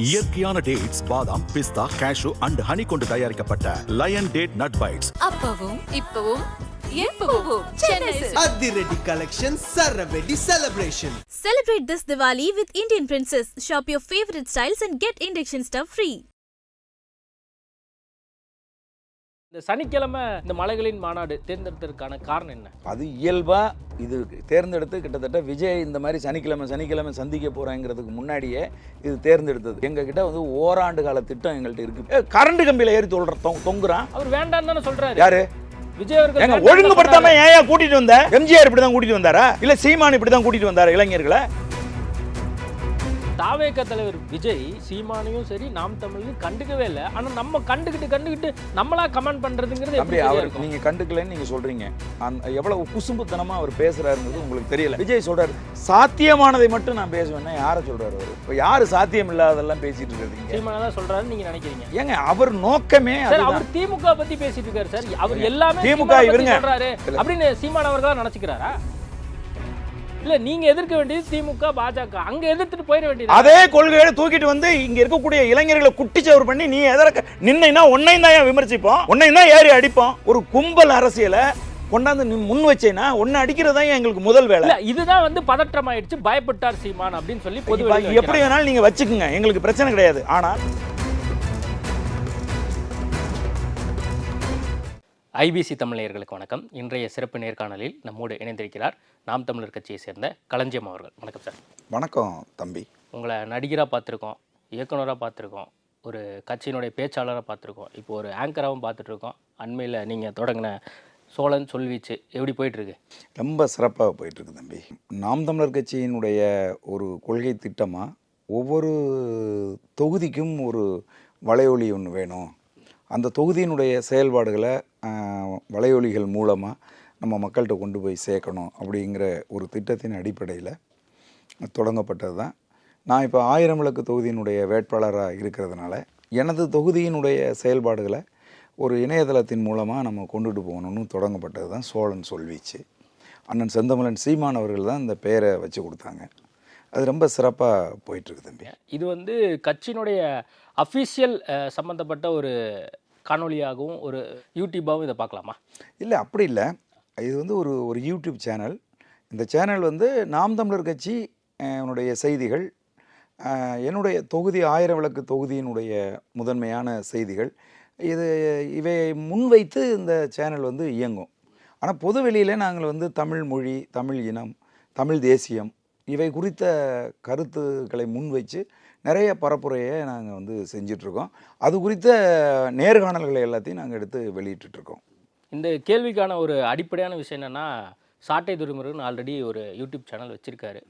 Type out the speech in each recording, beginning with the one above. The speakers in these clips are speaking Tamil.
இயற்கையான டேட்ஸ், பாதாம், பிஸ்தா, கேஷு அண்ட் ஹனி கொண்டு தயாரிக்கப்பட்ட லயன் டேட் நட் பைட்ஸ். அப்பவும் இப்பவும் எப்பவும் சென்னை அதிரடி கலெக்ஷன், சரவெடி celebration. Celebrate this Diwali with Indian Princess. Shop your favorite styles and get induction stuff free. இந்த சனிக்கிழமை இந்த மலைகளின் மாநாடு தேர்ந்தெடுத்ததற்கான காரணம் என்ன? அது இயல்பாக இது தேர்ந்தெடுத்து கிட்டத்தட்ட விஜய் இந்த மாதிரி சனிக்கிழமை சந்திக்க போகிறாங்கிறதுக்கு முன்னாடியே இது தேர்ந்தெடுத்தது. எங்ககிட்ட வந்து ஓராண்டு கால திட்டம் எங்கள்கிட்ட இருக்கு. கரண்ட் கம்பியில் ஏறி தொங்குறான். அவர் வேண்டான்னு தானே சொல்றாரு. யாரு? விஜய் அவர்கள் எங்க ஒழுங்குபடுத்தாம ஏன் கூட்டிட்டு வந்த? எம்ஜிஆர் இப்படி தான் கூட்டிட்டு வந்தாரா, இல்ல சீமான் இப்படி தான் கூட்டிட்டு வந்தாரா இளைஞர்களை? தாவேக தலைவர் விஜய் சீமானையும் சரி நாம் தமிழையும் கண்டுக்கவே இல்லை. ஆனா நம்ம கண்டுக்கிட்டு நம்மளா கமெண்ட் பண்றதுங்கிறது அப்படி அவருக்கு நீங்க கண்டுக்கலன்னு நீங்க சொல்றீங்க. எவ்வளவு குசும்புத்தனமா அவர் பேசுறாருங்கிறது உங்களுக்கு தெரியல. விஜய் சொல்றாரு சாத்தியமானதை மட்டும் நான் பேசுவேன்னா யாரை சொல்றாரு அவர்? இப்ப யாரு சாத்தியம் இல்லாததெல்லாம் பேசிட்டு இருக்கீங்க? சீமானை தான் சொல்றாரு நீங்க நினைக்கிறீங்க. ஏங்க அவர் நோக்கமே அவர் திமுக பத்தி பேசிட்டு இருக்காரு சார். அவர் எல்லாமே திமுக இவங்க சொல்றாரு அப்படின்னு சீமான் அவர்கள் நினைச்சுக்கிறாரா? இல்ல நீங்க எதிர்க்க வேண்டியது திமுக பாஜக, அங்க எதிர்த்துட்டு போயிட வேண்டியது. அதே கொள்கையை தூக்கிட்டு வந்து இங்க இருக்கக்கூடிய இளைஞர்களை குட்டிச்சவர் பண்ணி நீ எதற்கு நின்னா உன்னையும் தான் விமர்சிப்போம், உன்னையும் தான் ஏறி அடிப்போம். ஒரு கும்பல் அரசியலை கொண்டாந்து முன் வச்சேன்னா ஒன்னு அடிக்கிறதா எங்களுக்கு முதல் வேலை. இதுதான் வந்து பதற்றம் ஆயிடுச்சு, பயப்பட்டார் சீமான் அப்படின்னு சொல்லி பொதுவாக எப்படி வேணாலும் நீங்க வச்சுக்கோங்க, எங்களுக்கு பிரச்சனை கிடையாது. ஆனா ஐபிசி தமிழர்களுக்கு வணக்கம். இன்றைய சிறப்பு நேர்காணலில் நம்மோடு இணைந்திருக்கிறார் நாம் தமிழர் கட்சியை சேர்ந்த களஞ்சியம் அவர்கள். வணக்கம் சார். வணக்கம் தம்பி. உங்களை நடிகராக பார்த்துருக்கோம், இயக்குனராக பார்த்துருக்கோம், ஒரு கட்சியினுடைய பேச்சாளராக பார்த்துருக்கோம், இப்போ ஒரு ஆங்கராகவும் பார்த்துட்ருக்கோம். அண்மையில் நீங்கள் தொடங்கின சோழன் சொல்வீச்சு எப்படி போயிட்டுருக்கு? ரொம்ப சிறப்பாக போயிட்டுருக்கு தம்பி. நாம் தமிழர் கட்சியினுடைய ஒரு கொள்கை திட்டமாக ஒவ்வொரு தொகுதிக்கும் ஒரு வலையொலி ஒன்று வேணும். அந்த தொகுதியினுடைய செயல்பாடுகளை வலையொலிகள் மூலமாக நம்ம மக்கள்கிட்ட கொண்டு போய் சேர்க்கணும் அப்படிங்கிற ஒரு திட்டத்தின் அடிப்படையில் தொடங்கப்பட்டது தான். நான் இப்போ 1000 விளக்கு தொகுதியினுடைய வேட்பாளராக இருக்கிறதுனால எனது தொகுதியினுடைய செயல்பாடுகளை ஒரு இணையதளத்தின் மூலமாக நம்ம கொண்டுட்டு போகணும்னு தொடங்கப்பட்டது தான் சோழன் சொல்வீச்சு. அண்ணன் செந்தமிழன் சீமான் அவர்கள் தான் இந்த பெயரை வச்சு கொடுத்தாங்க. அது ரொம்ப சிறப்பாக போயிட்டுருக்கு தம்பி. இது வந்து கட்சியினுடைய அஃபீஷியல் சம்மந்தப்பட்ட ஒரு காணொலியாகவும் ஒரு யூடியூபாகவும் இதை பார்க்கலாமா? இல்லை, அப்படி இல்லை. இது வந்து ஒரு யூடியூப் சேனல். இந்த சேனல் வந்து நாம் தமிழர் கட்சி என்னுடைய செய்திகள், என்னுடைய தொகுதி 1000 விளக்கு தொகுதியினுடைய முதன்மையான செய்திகள், இவை முன்வைத்து இந்த சேனல் வந்து இயங்கும். ஆனால் பொது வெளியில் நாங்கள் வந்து தமிழ் மொழி, தமிழ் இனம், தமிழ் தேசியம் இவை குறித்த கருத்துக்களை முன்வைச்சு நிறைய பரப்புரையை நாங்கள் வந்து செஞ்சிட்ருக்கோம். அது குறித்த நேர்காணல்களை எல்லாத்தையும் நாங்கள் எடுத்து வெளியிட்டுருக்கோம். இந்த கேள்விக்கான ஒரு அடிப்படையான விஷயம் என்னென்னா, சாட்டை துரைமுருகன் ஆல்ரெடி ஒரு யூடியூப் சேனல் வச்சுருக்காரு.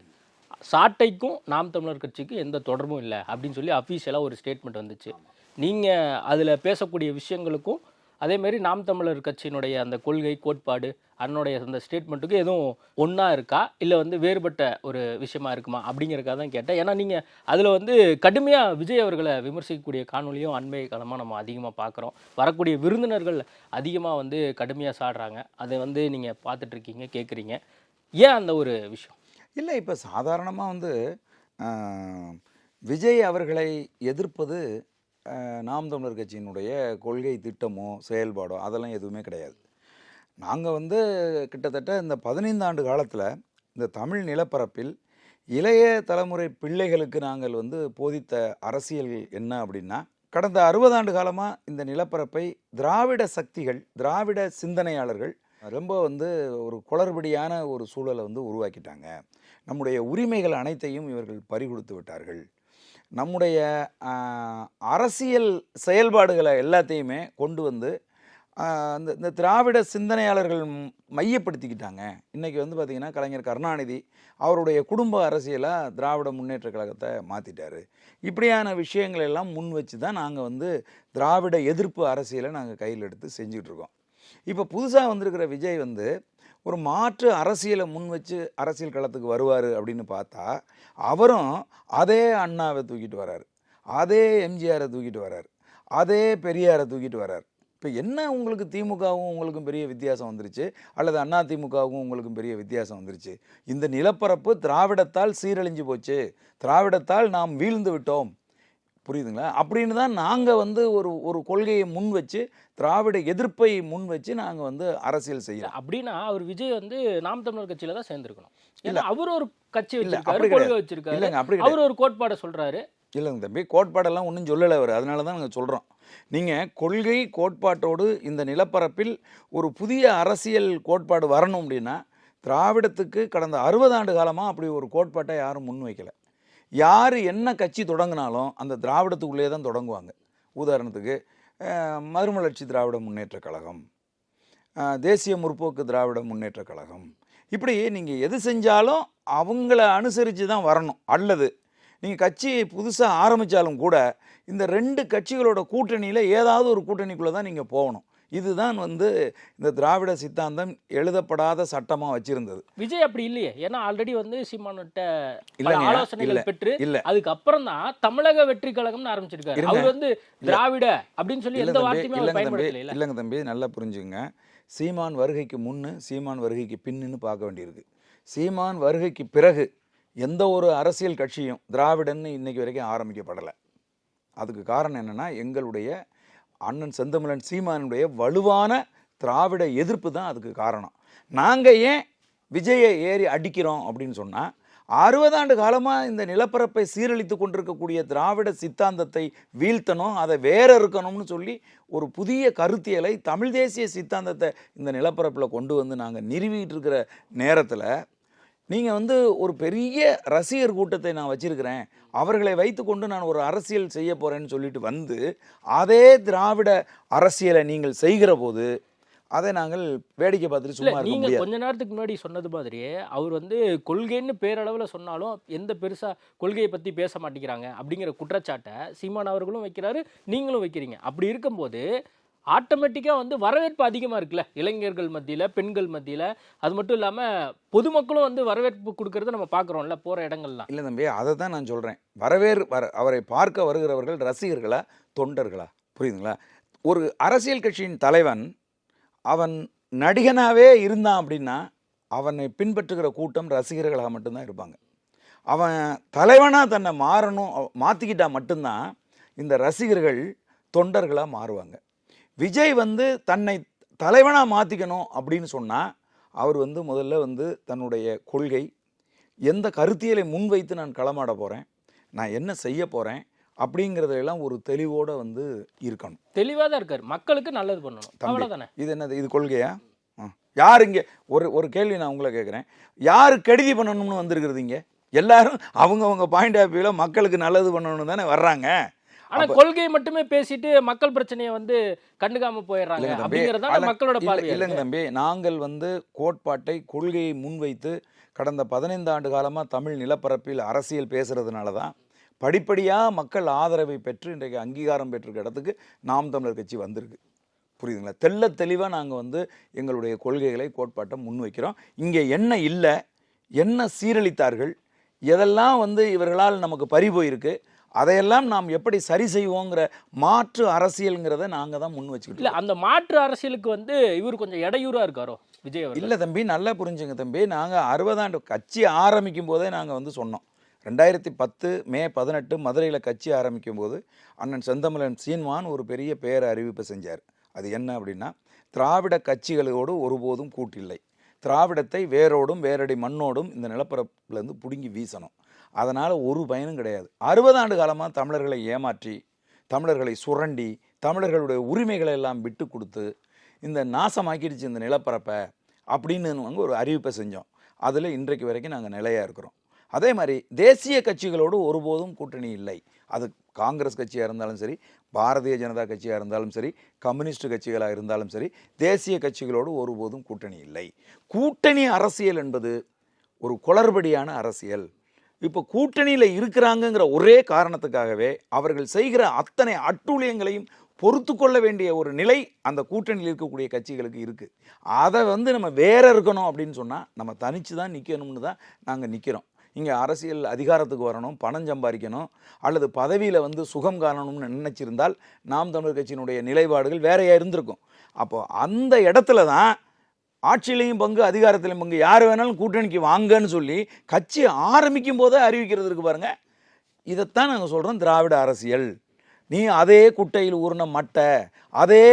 சாட்டைக்கும் நாம் தமிழர் கட்சிக்கும் எந்த தொடர்பும் இல்லை அப்படின்னு சொல்லி அஃபீஷியலாக ஒரு ஸ்டேட்மெண்ட் வந்துச்சு. நீங்கள் அதில் பேசக்கூடிய விஷயங்களுக்கும் அதேமாரி நாம் தமிழர் கட்சியினுடைய அந்த கொள்கை கோட்பாடு அதனுடைய அந்த ஸ்டேட்மெண்ட்டுக்கு எதுவும் ஒன்றா இருக்கா, இல்லை வந்து வேறுபட்ட ஒரு விஷயமா இருக்குமா அப்படிங்கிறக்காக தான் கேட்டேன். ஏன்னா நீங்கள் அதில் வந்து கடுமையாக விஜய் அவர்களை விமர்சிக்கக்கூடிய காணொலியும் அண்மை காலமாக நம்ம அதிகமாக பார்க்குறோம். வரக்கூடிய விருந்தினர்கள் அதிகமாக வந்து கடுமையாக சாடுறாங்க. அதை வந்து நீங்கள் பார்த்துட்ருக்கீங்க, கேட்குறீங்க. ஏன் அந்த ஒரு விஷயம்? இல்லை, இப்போ சாதாரணமாக வந்து விஜய் அவர்களை எதிர்ப்பது நாம் தமிழர் கட்சியினுடைய கொள்கை திட்டமோ செயல்பாடோ அதெல்லாம் எதுவுமே கிடையாது. நாங்கள் வந்து கிட்டத்தட்ட இந்த 15 ஆண்டு காலத்தில் இந்த தமிழ் நிலப்பரப்பில் இளைய தலைமுறை பிள்ளைகளுக்கு நாங்கள் வந்து போதித்த அரசியல் என்ன அப்படின்னா, கடந்த 60 ஆண்டு காலமாக இந்த நிலப்பரப்பை திராவிட சக்திகள், திராவிட சிந்தனையாளர்கள் ரொம்ப வந்து ஒரு குளறுபடியான ஒரு சூழலை வந்து உருவாக்கிட்டாங்க. நம்முடைய உரிமைகள் அனைத்தையும் இவர்கள் பறிகொடுத்து விட்டார்கள். நம்முடைய அரசியல் செயல்பாடுகளை எல்லாத்தையுமே கொண்டு வந்து இந்த திராவிட சிந்தனையாளர்கள் மையப்படுத்திக்கிட்டாங்க. இன்றைக்கி வந்து பார்த்திங்கன்னா கலைஞர் கருணாநிதி அவருடைய குடும்ப அரசியலாக திராவிட முன்னேற்ற கழகத்தை மாற்றிட்டார். இப்படியான விஷயங்கள் எல்லாம் முன் வச்சு தான் நாங்கள் வந்து திராவிட எதிர்ப்பு அரசியலை நாங்கள் கையில் எடுத்து செஞ்சிட்ருக்கோம். இப்போ புதுசாக வந்திருக்கிற விஜய் வந்து ஒரு மாற்று அரசியலை முன் வச்சு அரசியல் களத்துக்கு வருவார் அப்படின்னு பார்த்தா, அவரும் அதே அண்ணாவை தூக்கிட்டு வர்றார், அதே எம்ஜிஆரை தூக்கிட்டு வர்றார், அதே பெரியாரை தூக்கிட்டு வர்றார். இப்போ என்ன உங்களுக்கு திமுகவும் உங்களுக்கும் பெரிய வித்தியாசம் வந்துருச்சு, அல்லது அண்ணா திமுகவும் உங்களுக்கும் பெரிய வித்தியாசம் வந்துருச்சு? இந்த நிலப்பரப்பு திராவிடத்தால் சீரழிஞ்சு போச்சு, திராவிடத்தால் நாம் வீழ்ந்து விட்டோம், புரியுதுங்களா? அப்படின்னு தான் நாங்கள் வந்து ஒரு கொள்கையை முன் வச்சு, திராவிட எதிர்ப்பை முன் வச்சு நாங்கள் வந்து அரசியல் செய்யலாம். அப்படின்னா அவர் விஜய் வந்து நாம் தமிழர் கட்சியில தான் சேர்ந்திருக்கணும். ஏன்னா அவர் ஒரு கட்சி இல்ல, வச்சிருக்காரு, அப்படி கொள்கை கிடையாது. வச்சிருக்காரு, இல்லைங்க, அப்படி கிடையாது. அவர் ஒரு கோட்பாடை சொல்றாரு. இல்லைங்க தம்பி, கோட்பாடெல்லாம் ஒன்றும் சொல்லலை அவர். அதனால தான் நாங்கள் சொல்கிறோம். நீங்கள் கொள்கை கோட்பாட்டோடு இந்த நிலப்பரப்பில் ஒரு புதிய அரசியல் கோட்பாடு வரணும் அப்படின்னா, திராவிடத்துக்கு கடந்த 60 ஆண்டு காலமாக அப்படி ஒரு கோட்பாட்டை யாரும் முன் வைக்கலை. யார் என்ன கட்சி தொடங்கினாலும் அந்த திராவிடத்துக்குள்ளே தான் தொடங்குவாங்க. உதாரணத்துக்கு மறுமலர்ச்சி திராவிட முன்னேற்றக் கழகம், தேசிய முற்போக்கு திராவிட முன்னேற்றக் கழகம், இப்படி நீங்கள் எது செஞ்சாலும் அவங்கள அனுசரித்து தான் வரணும். அல்லது நீங்கள் கட்சி புதுசாக ஆரம்பித்தாலும் கூட இந்த 2 கட்சிகளோட கூட்டணியில் ஏதாவது ஒரு கூட்டணிக்குள்ளே தான் நீங்கள் போகணும். இதுதான் வந்து இந்த திராவிட சித்தாந்தம் எழுதப்படாத சட்டமாக வச்சிருந்தது. விஜய் அப்படி இல்லையே. ஏன்னா ஆல்ரெடி வந்து சீமான்கிட்ட இல்லைங்க, ஆலோசனைகள் பெற்று இல்லை. அதுக்கப்புறம் தான் தமிழக வெற்றி கழகம்னு ஆரம்பிச்சிருக்காரு. அவர் வந்து திராவிட அப்படின்னு சொல்லி எந்த வார்த்தையுமே அவர் பயன்படுத்தல. இல்லைங்க தம்பி, நல்லா புரிஞ்சுங்க. சீமான் வருகைக்கு முன்னு, சீமான் வருகைக்கு பின்னுன்னு பார்க்க வேண்டியிருக்கு. சீமான் வருகைக்கு பிறகு எந்த ஒரு அரசியல் கட்சியும் திராவிடன்னு இன்னைக்கு வரைக்கும் ஆரம்பிக்கப்படலை. அதுக்கு காரணம் என்னென்னா, எங்களுடைய அண்ணன் செந்தமிழன் சீமானுடைய வலுவான திராவிட எதிர்ப்பு தான் அதுக்கு காரணம். நாங்கள் ஏன் விஜயை ஏறி அடிக்கிறோம் அப்படின்னு சொன்னால், 60 ஆண்டு காலமாக இந்த நிலப்பரப்பை சீரழித்து கொண்டிருக்கக்கூடிய திராவிட சித்தாந்தத்தை வீழ்த்தணும், அதை வேற இருக்கணும்னு சொல்லி ஒரு புதிய கருத்தியலை, தமிழ் தேசிய சித்தாந்தத்தை இந்த நிலப்பரப்பில் கொண்டு வந்து நாங்கள் நிறுவிக்கிட்டு இருக்கிற நேரத்தில், நீங்கள் வந்து ஒரு பெரிய ரசிகர் கூட்டத்தை நான் வச்சிருக்கிறேன், அவர்களை வைத்துக்கொண்டு நான் ஒரு அரசியல் செய்ய போகிறேன்னு சொல்லிட்டு வந்து அதே திராவிட அரசியலை நீங்கள் செய்கிற போது அதை நாங்கள் வேடிக்கை பார்த்துட்டு சும்மா இருக்க நீங்க முடியாது. கொஞ்ச நேரத்துக்கு முன்னாடி சொன்னது மாதிரியே அவர் வந்து கொள்கைன்னு பேரளவில் சொன்னாலும் எந்த பெருசா கொள்கையை பத்தி பேச மாட்டேங்கிறாங்க அப்படிங்கிற குற்றச்சாட்டை சீமான் அவர்களும் வைக்கிறாரு, நீங்களும் வைக்கிறீங்க. அப்படி இருக்கும்போது ஆட்டோமேட்டிக்காக வந்து வரவேற்பு அதிகமாக இருக்குல்ல, இளைஞர்கள் மத்தியில், பெண்கள் மத்தியில். அது மட்டும் இல்லாமல் பொதுமக்களும் வந்து வரவேற்பு கொடுக்கறத நம்ம பார்க்குறோம்ல போகிற இடங்கள்லாம். இல்லை தம்பி, அதை தான் நான் சொல்கிறேன். அவரை பார்க்க வருகிறவர்கள் ரசிகர்களா தொண்டர்களா? புரியுதுங்களா? ஒரு அரசியல் கட்சியின் தலைவன் அவன் நடிகனாகவே இருந்தான் அப்படின்னா அவனை பின்பற்றுகிற கூட்டம் ரசிகர்களாக மட்டும்தான் இருப்பாங்க. அவன் தலைவனாக தன்னை மாற்றிக்கிட்டா மட்டும்தான் இந்த ரசிகர்கள் தொண்டர்களாக மாறுவாங்க. விஜய் வந்து தன்னை தலைவனாக மாற்றிக்கணும் அப்படின்னு சொன்னால் அவர் வந்து முதல்ல வந்து தன்னுடைய கொள்கை, எந்த கருத்தியலை முன்வைத்து நான் களமாட போகிறேன், நான் என்ன செய்ய போகிறேன் அப்படிங்கிறதெல்லாம் ஒரு தெளிவோடு வந்து இருக்கணும். தெளிவாக தான் இருக்கார், மக்களுக்கு நல்லது பண்ணணும், அவ்வளோதானே. இது என்னது, இது கொள்கையா? யார் இங்கே ஒரு கேள்வி நான் உங்களை கேட்குறேன், யார் கெடுதி பண்ணணும்னு வந்திருக்கிறது? இங்கே எல்லாரும் அவங்கவுங்க பாயிண்ட் ஆஃப் வியூவில் மக்களுக்கு நல்லது பண்ணணும்னு தானே வர்றாங்க. ஆனா கொள்கையை மட்டுமே பேசிட்டு மக்கள் பிரச்சனையை வந்து கண்டுக்காம போயிடுறாங்க அப்படிங்கறத மக்களோட பார்வை. இல்லைங்க தம்பி, நாங்கள் வந்து கோட்பாட்டை, கொள்கையை முன்வைத்து கடந்த 15 ஆண்டு காலமாக தமிழ் நிலப்பரப்பில் அரசியல் பேசுறதுனால தான் படிப்படியாக மக்கள் ஆதரவை பெற்று இன்றைக்கு அங்கீகாரம் பெற்றிருக்க இடத்துக்கு நாம் தமிழர் கட்சி வந்திருக்கு. புரியுதுங்களா? தெள்ள தெளிவாக நாங்கள் வந்து எங்களுடைய கொள்கைகளை, கோட்பாட்டை முன்வைக்கிறோம். இங்கே என்ன இல்லை, என்ன சீரழித்தார்கள், எதெல்லாம் வந்து இவர்களால் நமக்கு பறி போயிருக்கு, அதையெல்லாம் நாம் எப்படி சரி செய்வோங்கிற மாற்று அரசியல்ங்கிறத நாங்கள் தான் முன் வச்சுக்கிட்டு. இல்லை, அந்த மாற்று அரசியலுக்கு வந்து இவர் கொஞ்சம் இடையூறாக இருக்காரோ விஜய் அவர்? இல்லை தம்பி, நல்லா புரிஞ்சுங்க தம்பி. நாங்கள் 60 ஆண்டு கட்சி ஆரம்பிக்கும் போதே நாங்கள் வந்து சொன்னோம். 2010 மே 18 மதுரையில் கட்சி ஆரம்பிக்கும் போது அண்ணன் செந்தமிழன் சீமான் ஒரு பெரிய பேர அறிவிப்பை செஞ்சார். அது என்ன அப்படின்னா, திராவிட கட்சிகளோடு ஒருபோதும் கூட்டில்லை, திராவிடத்தை வேரோடும் வேரடி மண்ணோடும் இந்த நிலப்பரப்புலேருந்து பிடுங்கி வீசணும், அதனால் ஒரு பயனும் கிடையாது. 60 ஆண்டு காலமாக தமிழர்களை ஏமாற்றி, தமிழர்களை சுரண்டி, தமிழர்களுடைய உரிமைகளை எல்லாம் விட்டு கொடுத்து இந்த நாசமாக்கிடுச்சு இந்த நிலப்பரப்பை அப்படின்னு ஒரு அறிவிப்பை செஞ்சோம். அதில் இன்றைக்கு வரைக்கும் நாங்கள் நிலையாக இருக்கிறோம். அதே மாதிரி தேசிய கட்சிகளோடு ஒருபோதும் கூட்டணி இல்லை. அது காங்கிரஸ் கட்சியாக இருந்தாலும் சரி, பாரதிய ஜனதா கட்சியாக இருந்தாலும் சரி, கம்யூனிஸ்ட் கட்சிகளாக இருந்தாலும் சரி, தேசிய கட்சிகளோடு ஒருபோதும் கூட்டணி இல்லை. கூட்டணி அரசியல் என்பது ஒரு குளறுபடியான அரசியல். இப்போ கூட்டணியில் இருக்கிறாங்கங்கிற ஒரே காரணத்துக்காகவே அவர்கள் செய்கிற அத்தனை அட்டூழியங்களையும் பொறுத்து கொள்ள வேண்டிய ஒரு நிலை அந்த கூட்டணியில் இருக்கக்கூடிய கட்சிகளுக்கு இருக்குது. அதை வந்து நம்ம வேற இருக்கணும் அப்படின்னு சொன்னால் நம்ம தனித்து தான் நிற்கணும்னு தான் நாங்கள் நிற்கிறோம். இங்கே அரசியல் அதிகாரத்துக்கு வரணும், பணம் சம்பாதிக்கணும், அல்லது பதவியில் வந்து சுகம் காணணும்னு நினச்சிருந்தால் நாம் தமிழர் கட்சியினுடைய நிலைப்பாடுகள் வேறையாக இருந்திருக்கும். அப்போது அந்த இடத்துல தான் ஆட்சியிலையும் பங்கு, அதிகாரத்திலையும் பங்கு, யார் வேணாலும் கூட்டணிக்கு வாங்கன்னு சொல்லி கட்சி ஆரம்பிக்கும் போதே அறிவிக்கிறதுக்கு பாருங்கள். இதைத்தான் நாங்கள் சொல்கிறோம் திராவிட அரசியல். நீ அதே குட்டையில் ஊர்ன மட்டை, அதே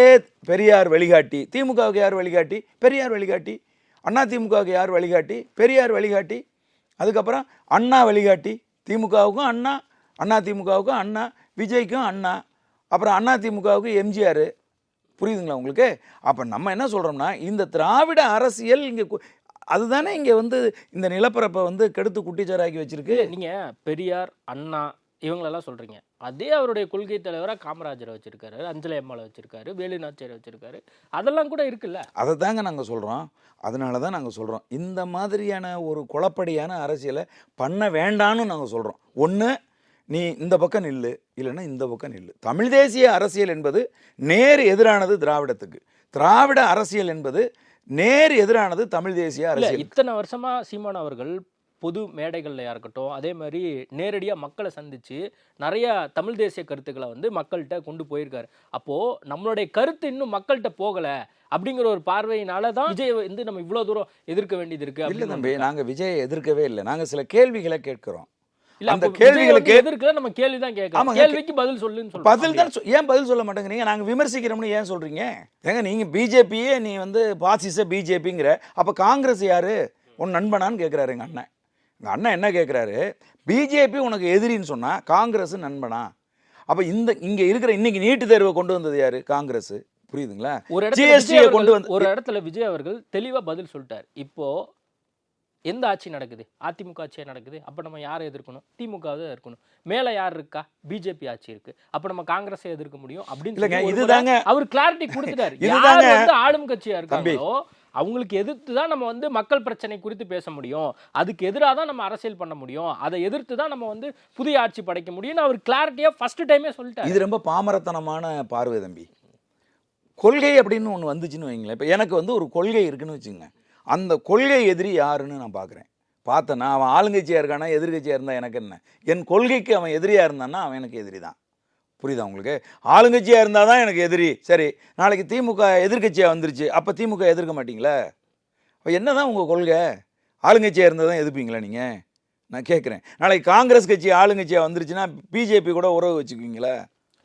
பெரியார் வழிகாட்டி. திமுகவுக்கு யார் வழிகாட்டி? பெரியார் வழிகாட்டி. அண்ணா திமுகவுக்கு யார் வழிகாட்டி? பெரியார் வழிகாட்டி. அதுக்கப்புறம் அண்ணா வழிகாட்டி. திமுகவுக்கும் அண்ணா, அண்ணா திமுகவுக்கும் அண்ணா, விஜய்க்கும் அண்ணா, அப்புறம் அண்ணா திமுகவுக்கு எம்ஜிஆர். புரியுதுங்களா உங்களுக்கு? அப்போ நம்ம என்ன சொல்கிறோம்னா, இந்த திராவிட அரசியல் இங்கே அதுதானே இங்கே வந்து இந்த நிலப்பரப்பை வந்து கெடுத்து குட்டிச்சாராக்கி வச்சிருக்கு. நீங்கள் பெரியார், அண்ணா இவங்களெல்லாம் சொல்கிறீங்க. அதே அவருடைய கொள்கை தலைவராக காமராஜரை வச்சுருக்காரு, அஞ்சலி அம்மாவை வச்சுருக்காரு, வேலுநாச்சியாரை வச்சுருக்காரு. அதெல்லாம் கூட இருக்குல்ல. அதை தாங்க நாங்கள் சொல்கிறோம். அதனால தான் நாங்கள் சொல்கிறோம், இந்த மாதிரியான ஒரு குழப்படியான அரசியலை பண்ண வேண்டான்னு நாங்கள் சொல்கிறோம். ஒன்று, நீ இந்த பக்கம் நில்லு, இல்லைன்னா இந்த பக்கம் நில்லு. தமிழ் தேசிய அரசியல் என்பது நேர் எதிரானது திராவிடத்துக்கு. திராவிட அரசியல் என்பது நேர் எதிரானது தமிழ் தேசிய அரசியல். இத்தனை வருஷமா சீமான் அவர்கள் பொது மேடைகள்லையா இருக்கட்டும், அதே மாதிரி நேரடியாக மக்களை சந்திச்சு நிறைய தமிழ் தேசிய கருத்துக்களை வந்து மக்கள்கிட்ட கொண்டு போயிருக்காரு. அப்போ நம்மளுடைய கருத்து இன்னும் மக்கள்கிட்ட போகலை அப்படிங்கிற ஒரு பார்வையினால தான் விஜய் வந்து நம்ம இவ்வளோ தூரம் எதிர்க்க வேண்டியது இருக்கு. இல்லை தம்பி, நாங்கள் விஜயை எதிர்க்கவே இல்லை. நாங்கள் சில கேள்விகளை கேட்கிறோம். அந்த கேள்விகளுக்கு எதிர்க்கல, நம்ம கேள்வி தான் கேட்கறோம். கேள்விக்கு பதில் சொல்லுன்னு சொல்றோம். பதில் தான். ஏன் பதில் சொல்ல மாட்டேங்கிறீங்க? நாங்கள் விமர்சிக்கிறோம்னு ஏன் சொல்றீங்க? ஏங்க நீங்க பிஜேபியே நீ வந்து பாசிச பிஜேபிங்கிற, அப்ப காங்கிரஸ் யாரு உன் நண்பனான்னு கேட்கிறாரு எங்க அண்ணன். எங்க அண்ணன் என்ன கேட்கிறாரு, பிஜேபி உனக்கு எதிரின்னு சொன்னா காங்கிரஸ் நண்பனா? அப்ப இங்க இருக்கிற இன்னைக்கு நீட்டு தேர்வை கொண்டு வந்தது யாரு? காங்கிரஸ். புரியுதுங்களா? ஒரு இடத்துல விஜய் அவர்கள் தெளிவா பதில் சொல்லிட்டார். இப்போ எந்த ஆட்சி நடக்குது? அதிமுக ஆட்சியா நடக்குது. அப்ப நம்ம யாரை எதிர்க்கணும்? திமுக தான் எதிர்க்கணும். மேல யார் இருக்கா? பிஜேபி ஆட்சி இருக்கு. அப்ப நம்ம காங்கிரஸை எதிர்க்க முடியும் அப்படின்னு இதுதாங்க அவர் கிளாரிட்டி கொடுத்துட்டாரு. யார் வந்து ஆளும் கட்சியா இருக்காங்களோ அவங்களுக்கு எதிர்த்து தான் நம்ம வந்து மக்கள் பிரச்சனை குறித்து பேச முடியும். அதுக்கு எதிராக தான் நம்ம அரசியல் பண்ண முடியும். அதை எதிர்த்து தான் நம்ம வந்து புதிய ஆட்சி படைக்க முடியும்னு அவர் கிளாரிட்டியா ஃபர்ஸ்ட் டைமே சொல்லிட்டாரு. இது ரொம்ப பாமரத்தனமான பார்வை தம்பி. கொள்கை அப்படின்னு ஒன்று வந்துச்சுன்னு வைங்களேன். இப்போ எனக்கு வந்து ஒரு கொள்கை இருக்குன்னு வச்சுங்க, அந்த கொள்கை எதிரி யாருன்னு நான் பார்க்குறேன். பார்த்தேன்னா அவன் ஆளுங்கட்சியாக இருக்கானா எதிர்கட்சியாக இருந்தால் எனக்கு என்ன? என் கொள்கைக்கு அவன் எதிரியாக இருந்தான்னா அவன் எனக்கு எதிரி தான். புரியுதா உங்களுக்கு? ஆளுங்கட்சியாக இருந்தால் தான் எனக்கு எதிரி. சரி, நாளைக்கு திமுக எதிர்கட்சியாக வந்துருச்சு, அப்போ திமுக எதிர்க்க மாட்டிங்களா? அப்போ என்ன தான் உங்கள் கொள்கை? ஆளுங்கட்சியாக இருந்தால் தான் எதிர்ப்பீங்களா நீங்கள்? நான் கேட்குறேன். நாளைக்கு காங்கிரஸ் கட்சி ஆளுங்கட்சியாக வந்துருச்சுன்னா பிஜேபி கூட உறவு வச்சுக்குவீங்களா?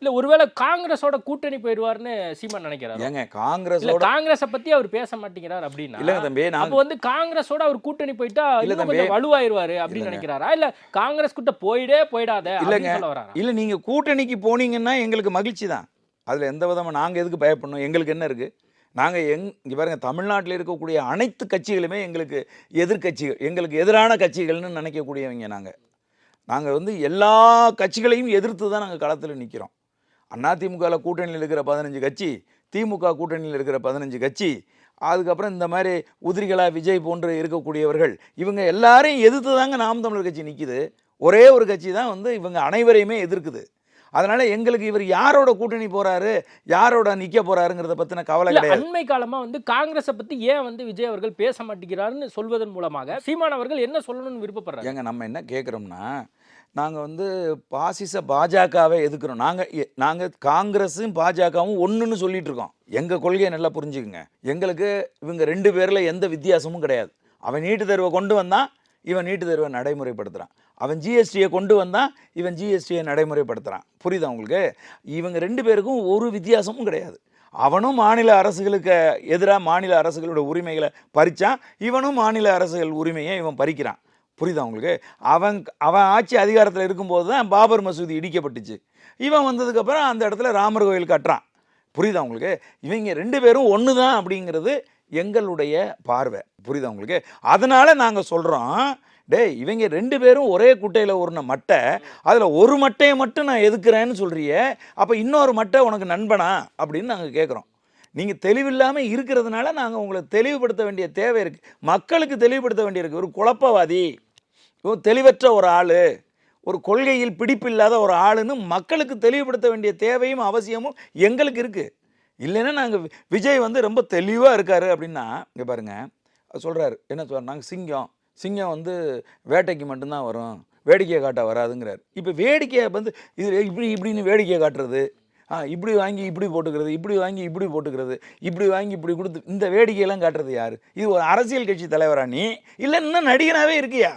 இல்ல ஒருவேளை காங்கிரஸோட கூட்டணி போயிடுவார்னு சீமான் நினைக்கிறாரு. ஏங்க காங்கிரஸை பத்தி அவர் பேச மாட்டேங்கிறார் அப்படின்னா இல்லங்க தம்பி, அப்ப வந்து காங்கிரஸோட அவர் கூட்டணி போயிட்டா இன்னும் கொஞ்சம் வலுவாயிருவாரு அப்படின்னு நினைக்கிறாரா? இல்ல காங்கிரஸ் கிட்ட போயிடாத அப்படின்னு சொல்ல வராரா? இல்ல நீங்க கூட்டணிக்கு போனீங்கன்னா எங்களுக்கு மகிழ்ச்சி தான். அதுல எந்த விதமா நாங்க எதுக்கு பயப்படணும்? எங்களுக்கு என்ன இருக்கு? நாங்க இங்க பாருங்க, தமிழ்நாட்டில் இருக்கக்கூடிய அனைத்து கட்சிகளுமே எங்களுக்கு எதிர்கட்சிகள், எங்களுக்கு எதிரான கட்சிகள்னு நினைக்கக்கூடியவங்க. நாங்க வந்து எல்லா கட்சிகளையும் எதிர்த்து தான் நாங்கள் களத்தில் நிற்கிறோம். அதிமுகவில் கூட்டணியில் இருக்கிற 15 கட்சி, திமுக கூட்டணியில் இருக்கிற 15 கட்சி, அதுக்கப்புறம் இந்த மாதிரி உதிரிகளா விஜய் போன்று இருக்கக்கூடியவர்கள், இவங்க எல்லாரையும் எதிர்த்து தாங்க நாம் தமிழர் கட்சி நிற்கிது. ஒரே ஒரு கட்சி தான் வந்து இவங்க அனைவரையுமே எதிர்க்குது. அதனால எங்களுக்கு இவர் யாரோட கூட்டணி போறாரு, யாரோட நிக்க போறாருங்கிறத பத்தின கவலை கிடையாது. அண்மை காலமா வந்து காங்கிரஸை பத்தி ஏன் வந்து விஜய் அவர்கள் பேச மாட்டேங்கிறாருன்னு சொல்வதன் மூலமாக சீமான் அவர்கள் என்ன சொல்லணும்னு விருப்பப்படுறாங்க? ஏங்க நம்ம என்ன கேட்குறோம்னா, நாங்கள் வந்து பாசிச பாஜகவை எதுக்குறோம். நாங்கள் காங்கிரஸும் பாஜகவும் ஒன்றுன்னு சொல்லிட்டு இருக்கோம். எங்கள் கொள்கையை நல்லா புரிஞ்சுக்குங்க. எங்களுக்கு இவங்க 2 பேரில் எந்த வித்தியாசமும் கிடையாது. அவன் நீட்டு தேர்வை கொண்டு வந்தான், இவன் நீட்டு தேர்வை நடைமுறைப்படுத்துகிறான். அவன் ஜிஎஸ்டியை கொண்டு வந்தான், இவன் ஜிஎஸ்டியை நடைமுறைப்படுத்துகிறான். புரியுதா உங்களுக்கு? இவங்க 2 பேருக்கும் ஒரு வித்தியாசமும் கிடையாது. அவனும் மாநில அரசுகளுக்கு எதிராக மாநில அரசுகளோட உரிமைகளை பறித்தான், இவனும் மாநில அரசுகள் உரிமையை இவன் பறிக்கிறான். புரியுதா உங்களுக்கு? அவன் ஆட்சி அதிகாரத்தில் இருக்கும்போது தான் பாபர் மசூதி இடிக்கப்பட்டுச்சு. இவன் வந்ததுக்கப்புறம் அந்த இடத்துல ராமர் கோயில் கட்டுறான். புரியுதா உங்களுக்கு? இவங்க 2 பேரும் ஒன்று தான் அப்படிங்கிறது எங்களுடைய பார்வை. புரியுதா உங்களுக்கு? அதனால நாங்கள் சொல்கிறோம், இவங்க 2 பேரும் ஒரே குட்டையில் ஊறின மட்டை, அதில் ஒரு மட்டையை மட்டும் நான் எதுக்குறேன்னு சொல்கிறியே, அப்போ இன்னொரு மட்டை உனக்கு நண்பனா அப்படின்னு நாங்கள் கேட்குறோம். நீங்கள் தெளிவில்லாமல் இருக்கிறதுனால நாங்கள் உங்களை தெளிவுபடுத்த வேண்டிய தேவை இருக்குது. மக்களுக்கு தெளிவுபடுத்த வேண்டியிருக்கு. ஒரு குழப்பவாதி, தெளிவற்ற ஒரு ஆள், ஒரு கொள்கையில் பிடிப்பில்லாத ஒரு ஆளுன்னு மக்களுக்கு தெளிவுபடுத்த வேண்டிய தேவையும் அவசியமும் எங்களுக்கு இருக்குது. இல்லைன்னா நாங்கள் விஜய் வந்து ரொம்ப தெளிவாக இருக்கார் அப்படின்னா, இங்கே பாருங்கள் சொல்கிறாரு, என்ன சொல்கிறார், நாங்கள் சிங்கம் வந்து வேட்டைக்கு மட்டும்தான் வரும், வேடிக்கையை காட்ட வராதுங்கிறார். இப்போ வேடிக்கையை வந்து இது இப்படின்னு வேடிக்கையை காட்டுறது, இப்படி வாங்கி இப்படி போட்டுக்கிறது, இப்படி வாங்கி இப்படி போட்டுக்கிறது, இப்படி வாங்கி இப்படி கொடுத்து இந்த வேடிக்கையெல்லாம் காட்டுறது யாரு? இது ஒரு அரசியல் கட்சி தலைவரா நீ? இல்லை இன்னும் நடிகனாவே இருக்கியா?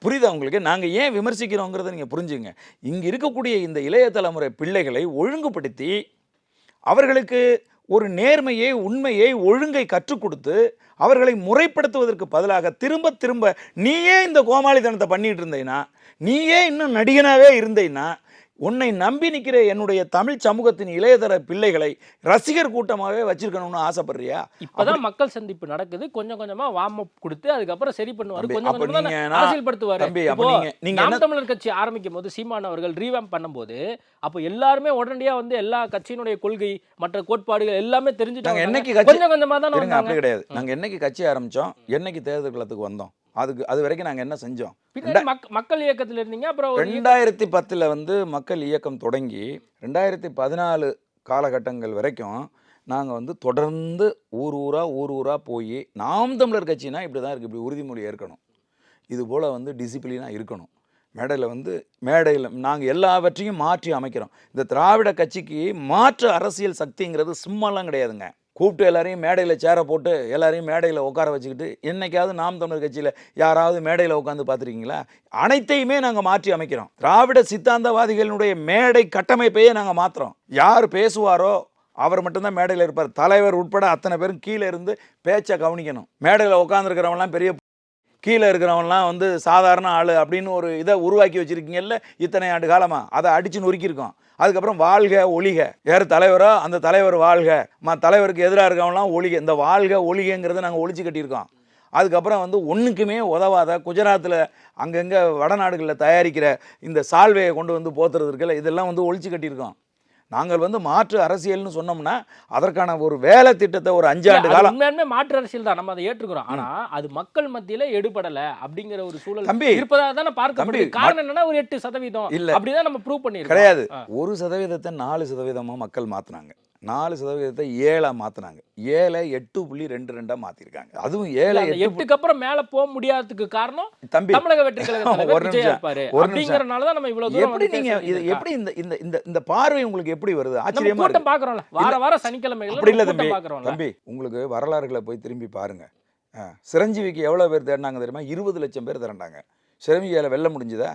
புரியுதா உங்களுக்கு? நாங்கள் ஏன் விமர்சிக்கிறோங்கிறத நீங்கள் புரிஞ்சுங்க. இங்கே இருக்கக்கூடிய இந்த இளைய தலைமுறை பிள்ளைகளை ஒழுங்குபடுத்தி அவர்களுக்கு ஒரு நேர்மையை, உண்மையை, ஒழுங்கை கற்றுக் கொடுத்து அவர்களை முறைப்படுத்துவதற்கு பதிலாக திரும்ப திரும்ப நீயே இந்த கோமாளித்தனத்தை பண்ணிட்டு இருந்தீன்னா, நீயே இன்னும் நடிகனாவே இருந்தீன்னா, உன்னை நம்பி நிற்கிற என்னுடைய தமிழ் சமூகத்தின் இளையதர பிள்ளைகளை ரசிகர் கூட்டமாகவே வச்சிருக்கணும்னு ஆசைப்படுறியா? இப்பதான் மக்கள் சந்திப்பு நடக்குது. கொஞ்சம் கொஞ்சமா வார்ம் அப் கொடுத்து அதுக்கப்புறம் சரி பண்ணுவாரு. கொஞ்சம் கொஞ்சமா அரசியல் படுத்துவாரு. நாம் தமிழர் கட்சி ஆரம்பிக்கும் போது சீமான் அவர்கள் ரீவாம்ப் பண்ணும்போது அப்போ எல்லாருமே உடனடியா வந்து எல்லா கட்சியினுடைய கொள்கை மற்ற கோட்பாடுகள் எல்லாமே தெரிஞ்சுட்டாங்க. என்னைக்கு கொஞ்சம் கொஞ்சமா தான் அப்படி கிடையாது. நாங்க என்னைக்கு கட்சி ஆரம்பிச்சோம், என்னைக்கு தேர்தல் களத்துக்கு வந்தோம், அது வரைக்கும் நாங்கள் என்ன செஞ்சோம்? மக்கள் இயக்கத்தில் இருந்தீங்க. அப்புறம் 2010 வந்து மக்கள் இயக்கம் தொடங்கி 2014 காலகட்டங்கள் வரைக்கும் நாங்கள் வந்து தொடர்ந்து ஊர் ஊராக போய் நாம் தமிழர் கட்சினா இப்படி தான் இருக்குது, இப்படி உறுதிமொழி ஏற்கணும், இது போல் வந்து டிசிப்ளினாக இருக்கணும், மேடையில் நாங்கள் எல்லாவற்றையும் மாற்றி அமைக்கிறோம். இந்த திராவிட கட்சிக்கு மாற்று அரசியல் சக்திங்கிறது சும்மாலாம் கிடையாதுங்க. கூப்பிட்டு எல்லாரையும் மேடையில் சேரை போட்டு எல்லாரையும் மேடையில் உட்கார வச்சுக்கிட்டு என்னைக்காவது நாம் தமிழர் கட்சியில் யாராவது மேடையில் உட்காந்து பார்த்துருக்கீங்களா? அனைத்தையுமே நாங்கள் மாற்றி அமைக்கிறோம். திராவிட சித்தாந்தவாதிகளுடைய மேடை கட்டமைப்பையே நாங்கள் மாற்றுறோம். யார் பேசுவாரோ அவர் மட்டும்தான் மேடையில் இருப்பார். தலைவர் உட்பட அத்தனை பேரும் கீழே இருந்து பேச்சை கவனிக்கணும். மேடையில் உட்காந்துருக்கிறவங்களாம் பெரிய, கீழே இருக்கிறவன்லாம் வந்து சாதாரண ஆள் அப்படின்னு ஒரு இதை உருவாக்கி வச்சுருக்கீங்கல்ல இத்தனை ஆண்டு காலமாக, அதை அடித்து நொறுக்கியிருக்கோம். அதுக்கப்புறம் வாழ்க ஒழிக, யார் தலைவரோ அந்த தலைவர் வாழ்க, தலைவருக்கு எதிராக இருக்கவங்களாம் ஒழிக. இந்த வாழ்க ஒழிகங்கிறத நாங்கள் ஒழிச்சு கட்டியிருக்கோம். அதுக்கப்புறம் வந்து ஒன்றுக்குமே உதவாத குஜராத்தில் அங்கங்கே வடநாடுகளில் தயாரிக்கிற இந்த சால்வையை கொண்டு வந்து போத்துறது இருக்குல்ல, இதெல்லாம் வந்து ஒழிச்சு கட்டியிருக்கோம். நாங்கள் வந்து மாற்று அரசியல்னு சொன்னோம்னா அதற்கான ஒரு வேலை திட்டத்தை ஒரு 5 ஆண்டு காலம் உண்மையாலுமே மாற்று அரசியல் தான், நம்ம அதை ஏற்றுக்கிறோம். ஆனா அது மக்கள் மத்தியில எடுபடல அப்படிங்கிற ஒரு சூழல் இருப்பதாக தானே பார்க்க முடியும். காரணம் என்னன்னா ஒரு 8% இல்ல அப்படிதான் நம்ம ப்ரூவ் பண்ணிருக்கோம். கிடையாது. 1% 4% மக்கள் மாத்தினாங்க, 4% 7 மாத்தினாங்க, 7 8.22 மாத்திருக்காங்க. அதுவும் 7 8க்கு அப்புறம் மேல போக முடியாததுக்கு காரணம் தமிழக வெற்றி கழகம் தலைவர் விஜய் இருப்பாரு அப்படிங்கறனால தான் நம்ம இவ்வளவு தூரம். எப்படி நீங்க எப்படி இந்த பார்வை உங்களுக்கு எப்படி வருது? ஆச்சரியமா கூட்டம் பாக்குறோம்ல, வார சனிக்கிழமைகள் அப்படி இல்ல தம்பி. உங்களுக்கு வரலாறுகளை போய் திரும்பி பாருங்க. சிரஞ்சீவிக்கு எவ்வளவு பேர் தேடினாங்க தெரியுமா? 20 லட்சம் பேர் திரண்டாங்க. சிரஞ்சீவியால வெல்ல முடிஞ்சுதா?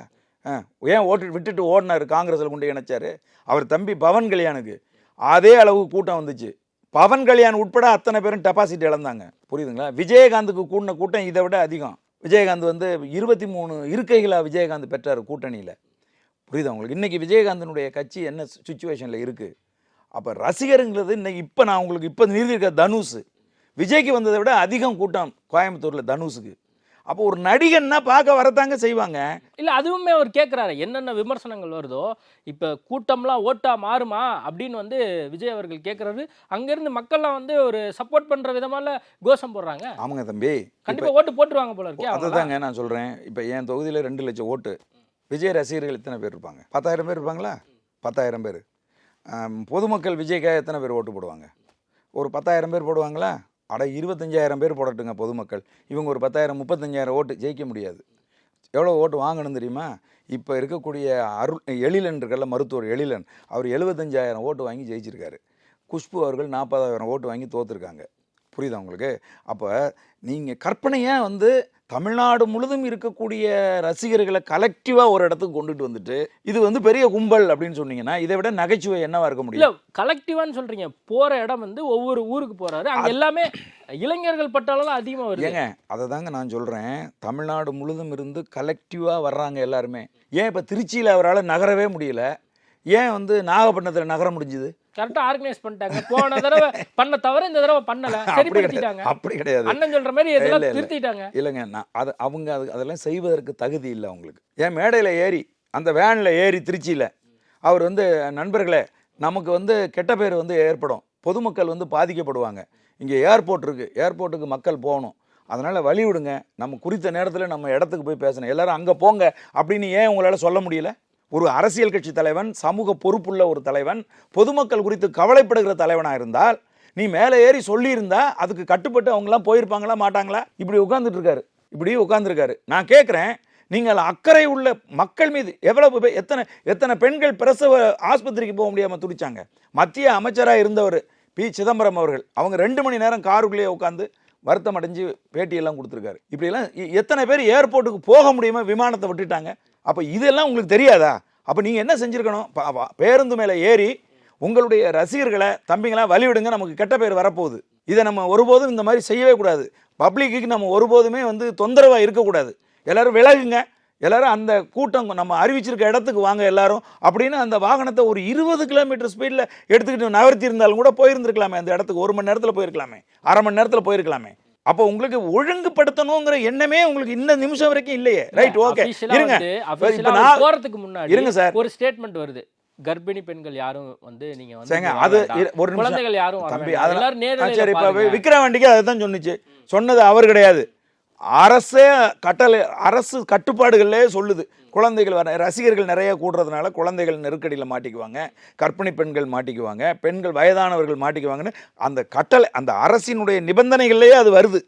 ஏன் விட்டுட்டு ஓடினாரு, காங்கிரஸ்ல கொண்டு இணைச்சாரு. அவர் தம்பி பவன் கல்யாணுக்கு அதே அளவு கூட்டம் வந்துச்சு. பவன் கல்யாண் உட்பட அத்தனை பேரும் டெபாசிட் இழந்தாங்க. புரியுதுங்களா? விஜயகாந்துக்கு கூடின கூட்டம் இதை விட அதிகம். விஜயகாந்த் வந்து 23 இருக்கைகளாக விஜயகாந்த் பெற்றார் கூட்டணியில். புரியுதா உங்களுக்கு? இன்றைக்கி விஜயகாந்தனுடைய கட்சி என்ன சுச்சுவேஷனில் இருக்குது? அப்போ ரசிகருங்கிறது இன்னைக்கு இப்போ நான் உங்களுக்கு இப்போ நிறுத்தியிருக்க தனுஷ் விஜய்க்கு வந்ததை விட அதிகம் கூட்டம் கோயம்புத்தூரில் தனுஷுக்கு. அப்போ ஒரு நடிகன்னா பார்க்க வரத்தாங்க செய்வாங்க. இல்லை அதுவுமே அவர் கேட்குறாரு, என்னென்ன விமர்சனங்கள் வருதோ இப்போ கூட்டம்லாம் ஓட்டா மாறுமா அப்படின்னு வந்து விஜய் அவர்கள் கேட்குறாரு. அங்கேருந்து மக்கள்லாம் வந்து ஒரு சப்போர்ட் பண்ணுற விதமால கோஷம் போடுறாங்க. ஆமாங்க தம்பி, கண்டிப்பாக ஓட்டு போட்டுருவாங்க போல இருக்கே. அதுதாங்க நான் சொல்கிறேன். இப்போ என் தொகுதியில் 2 லட்சம் ஓட்டு. விஜய் ரசிகர்கள் எத்தனை பேர் இருப்பாங்க? 10,000 பேர் இருப்பாங்களா? 10,000 பேர். பொதுமக்கள் விஜய்க்காக எத்தனை பேர் ஓட்டு போடுவாங்க? ஒரு 10,000 பேர் போடுவாங்களா? 25,000 பேர் போடட்டுங்க பொதுமக்கள். இவங்க ஒரு 10,000 35,000 ஓட்டு ஜெயிக்க முடியாது. எவ்வளோ ஓட்டு வாங்கணும் தெரியுமா? இப்போ இருக்கக்கூடிய எழிலன் இருக்கல, மருத்துவர் எழிலன், அவர் 75,000 ஓட்டு வாங்கி ஜெயிச்சிருக்காரு. குஷ்பு அவர்கள் 40,000 ஓட்டு வாங்கி தோற்றுருக்காங்க. புரியுதா உங்களுக்கு? அப்போ நீங்கள் கற்பனையாக வந்து தமிழ்நாடு முழுதும் இருக்கக்கூடிய ரசிகர்களை கலெக்டிவாக ஒரு இடத்துக்கு கொண்டுட்டு வந்துட்டு இது வந்து பெரிய கும்பல் அப்படின்னு சொன்னீங்கன்னா இதை விட நகைச்சுவை என்னவா இருக்க முடியும்? இல்லை கலெக்டிவான்னு சொல்கிறீங்க, போகிற இடம் வந்து ஒவ்வொரு ஊருக்கு போகிறாரு, அங்கே எல்லாமே இளைஞர்கள் பட்டாலும் அதிகமாக வருது. ஏங்க அதை தாங்க நான் சொல்கிறேன். தமிழ்நாடு முழுதும் இருந்து கலெக்டிவாக வர்றாங்க எல்லாருமே. ஏன் இப்போ திருச்சியில் அவரால் நகரவே முடியல, ஏன் வந்து நாகப்பட்டினத்தில் நகர முடிஞ்சுது? கரெக்டா ஆர்கனைஸ் பண்ணிட்டாங்க. போன தடவை பண்ண தவிர இந்த தடவை பண்ணல, சரிப்படுத்திட்டாங்க. அப்படி கிடையாது, அண்ணன் சொல்ற மாதிரி இதெல்லாம் திருத்திட்டாங்க. இல்லைங்க, நான் அவங்க அதெல்லாம் செய்வதற்கு தகுதி இல்லை அவங்களுக்கு. ஏன் மேடையில் ஏறி அந்த வேனில் ஏறி திருச்சியில் அவர் வந்து நண்பர்களே நமக்கு வந்து கெட்ட பேர் வந்து ஏற்படும், பொதுமக்கள் வந்து பாதிக்கப்படுவாங்க, இங்கே ஏர்போர்ட் இருக்குது, ஏர்போர்ட்டுக்கு மக்கள் போகணும், அதனால் வழி விடுங்க, நம்ம குறித்த நேரத்தில் நம்ம இடத்துக்கு போய் பேசணும், எல்லாரும் அங்கே போங்க அப்படின்னு ஏன் உங்களால் சொல்ல முடியல? ஒரு அரசியல் கட்சி தலைவன், சமூக பொறுப்புள்ள ஒரு தலைவன், பொதுமக்கள் குறித்து கவலைப்படுகிற தலைவனாக இருந்தால் நீ மேலே ஏறி சொல்லியிருந்தா அதுக்கு கட்டுப்பட்டு அவங்களாம் போயிருப்பாங்களா மாட்டாங்களா? இப்படி உட்காந்துருக்காரு. நான் கேட்குறேன், நீங்கள் அக்கறை உள்ள மக்கள் மீது எவ்வளவு எத்தனை பெண்கள் பிரசவ ஆஸ்பத்திரிக்கு போக முடியாமல் துடிச்சாங்க. மத்திய அமைச்சராக இருந்தவர் பி. சிதம்பரம் அவர்கள் அவங்க 2 மணி நேரம் காருக்குள்ளேயே உட்காந்து வருத்தம் அடைஞ்சு பேட்டியெல்லாம் கொடுத்துருக்காரு. இப்படியெல்லாம் எத்தனை பேர் ஏர்போர்ட்டுக்கு போக முடியுமா விமானத்தை விட்டுட்டாங்க. அப்போ இதெல்லாம் உங்களுக்கு தெரியாதா? அப்போ நீங்கள் என்ன செஞ்சுருக்கணும்? பேருந்து மேலே ஏறி உங்களுடைய ரசிகர்களை தம்பிங்களா வழிவிடுங்க, நமக்கு கெட்ட பேர் வரப்போகுது, இதை நம்ம ஒருபோதும் இந்த மாதிரி செய்யவே கூடாது, பப்ளிக்கு நம்ம ஒருபோதுமே தொந்தரவாக இருக்கக்கூடாது, எல்லாரும் விலகுங்க, எல்லாரும் அந்த கூட்டம் நம்ம அறிவிச்சிருக்க இடத்துக்கு வாங்க எல்லாரும் அப்படின்னு அந்த வாகனத்தை ஒரு 20 கிலோமீட்டர் ஸ்பீடில் எடுத்துக்கிட்டு நகர்த்தி இருந்தாலும் கூட போயிருந்துருக்கலாமே. அந்த இடத்துக்கு 1 மணி நேரத்தில் போயிருக்கலாமே, அரை மணி நேரத்தில் போயிருக்கலாமே. அப்போ உங்களுக்கு ஒழுங்குபடுத்தணுங்கிற எண்ணமே உங்களுக்கு இந்த நிமிஷம் வரைக்கும் இல்லையே. ரைட், ஓகே, இருங்க. இப்போ நான் போறதுக்கு முன்னாடி இருங்க சார், ஒரு ஸ்டேட்மெண்ட் வருது, கர்ப்பிணி பெண்கள் யாரும் நீங்க அது ஒரு குழந்தைகள் யாரும் தம்பி, அதெல்லாம் சரி. இப்போ விக்கிரவாண்டிக்கு அதை தான் சொன்னிச்சு, சொன்னது அவர் கிடையாது, அரசே கட்டளை, அரசு கட்டுப்பாடுகளே சொல்லுது. குழந்தைகள் ரசிகர்கள் நிறைய கூடுறதுனால குழந்தைகள் நெருக்கடியில் மாட்டிக்குவாங்க, கர்ப்பிணி பெண்கள் மாட்டிக்குவாங்க, பெண்கள் வயதானவர்கள் மாட்டிக்குவாங்கன்னு அந்த கட்டளை, அந்த அரசினுடைய நிபந்தனைகள்லேயே அது வருது.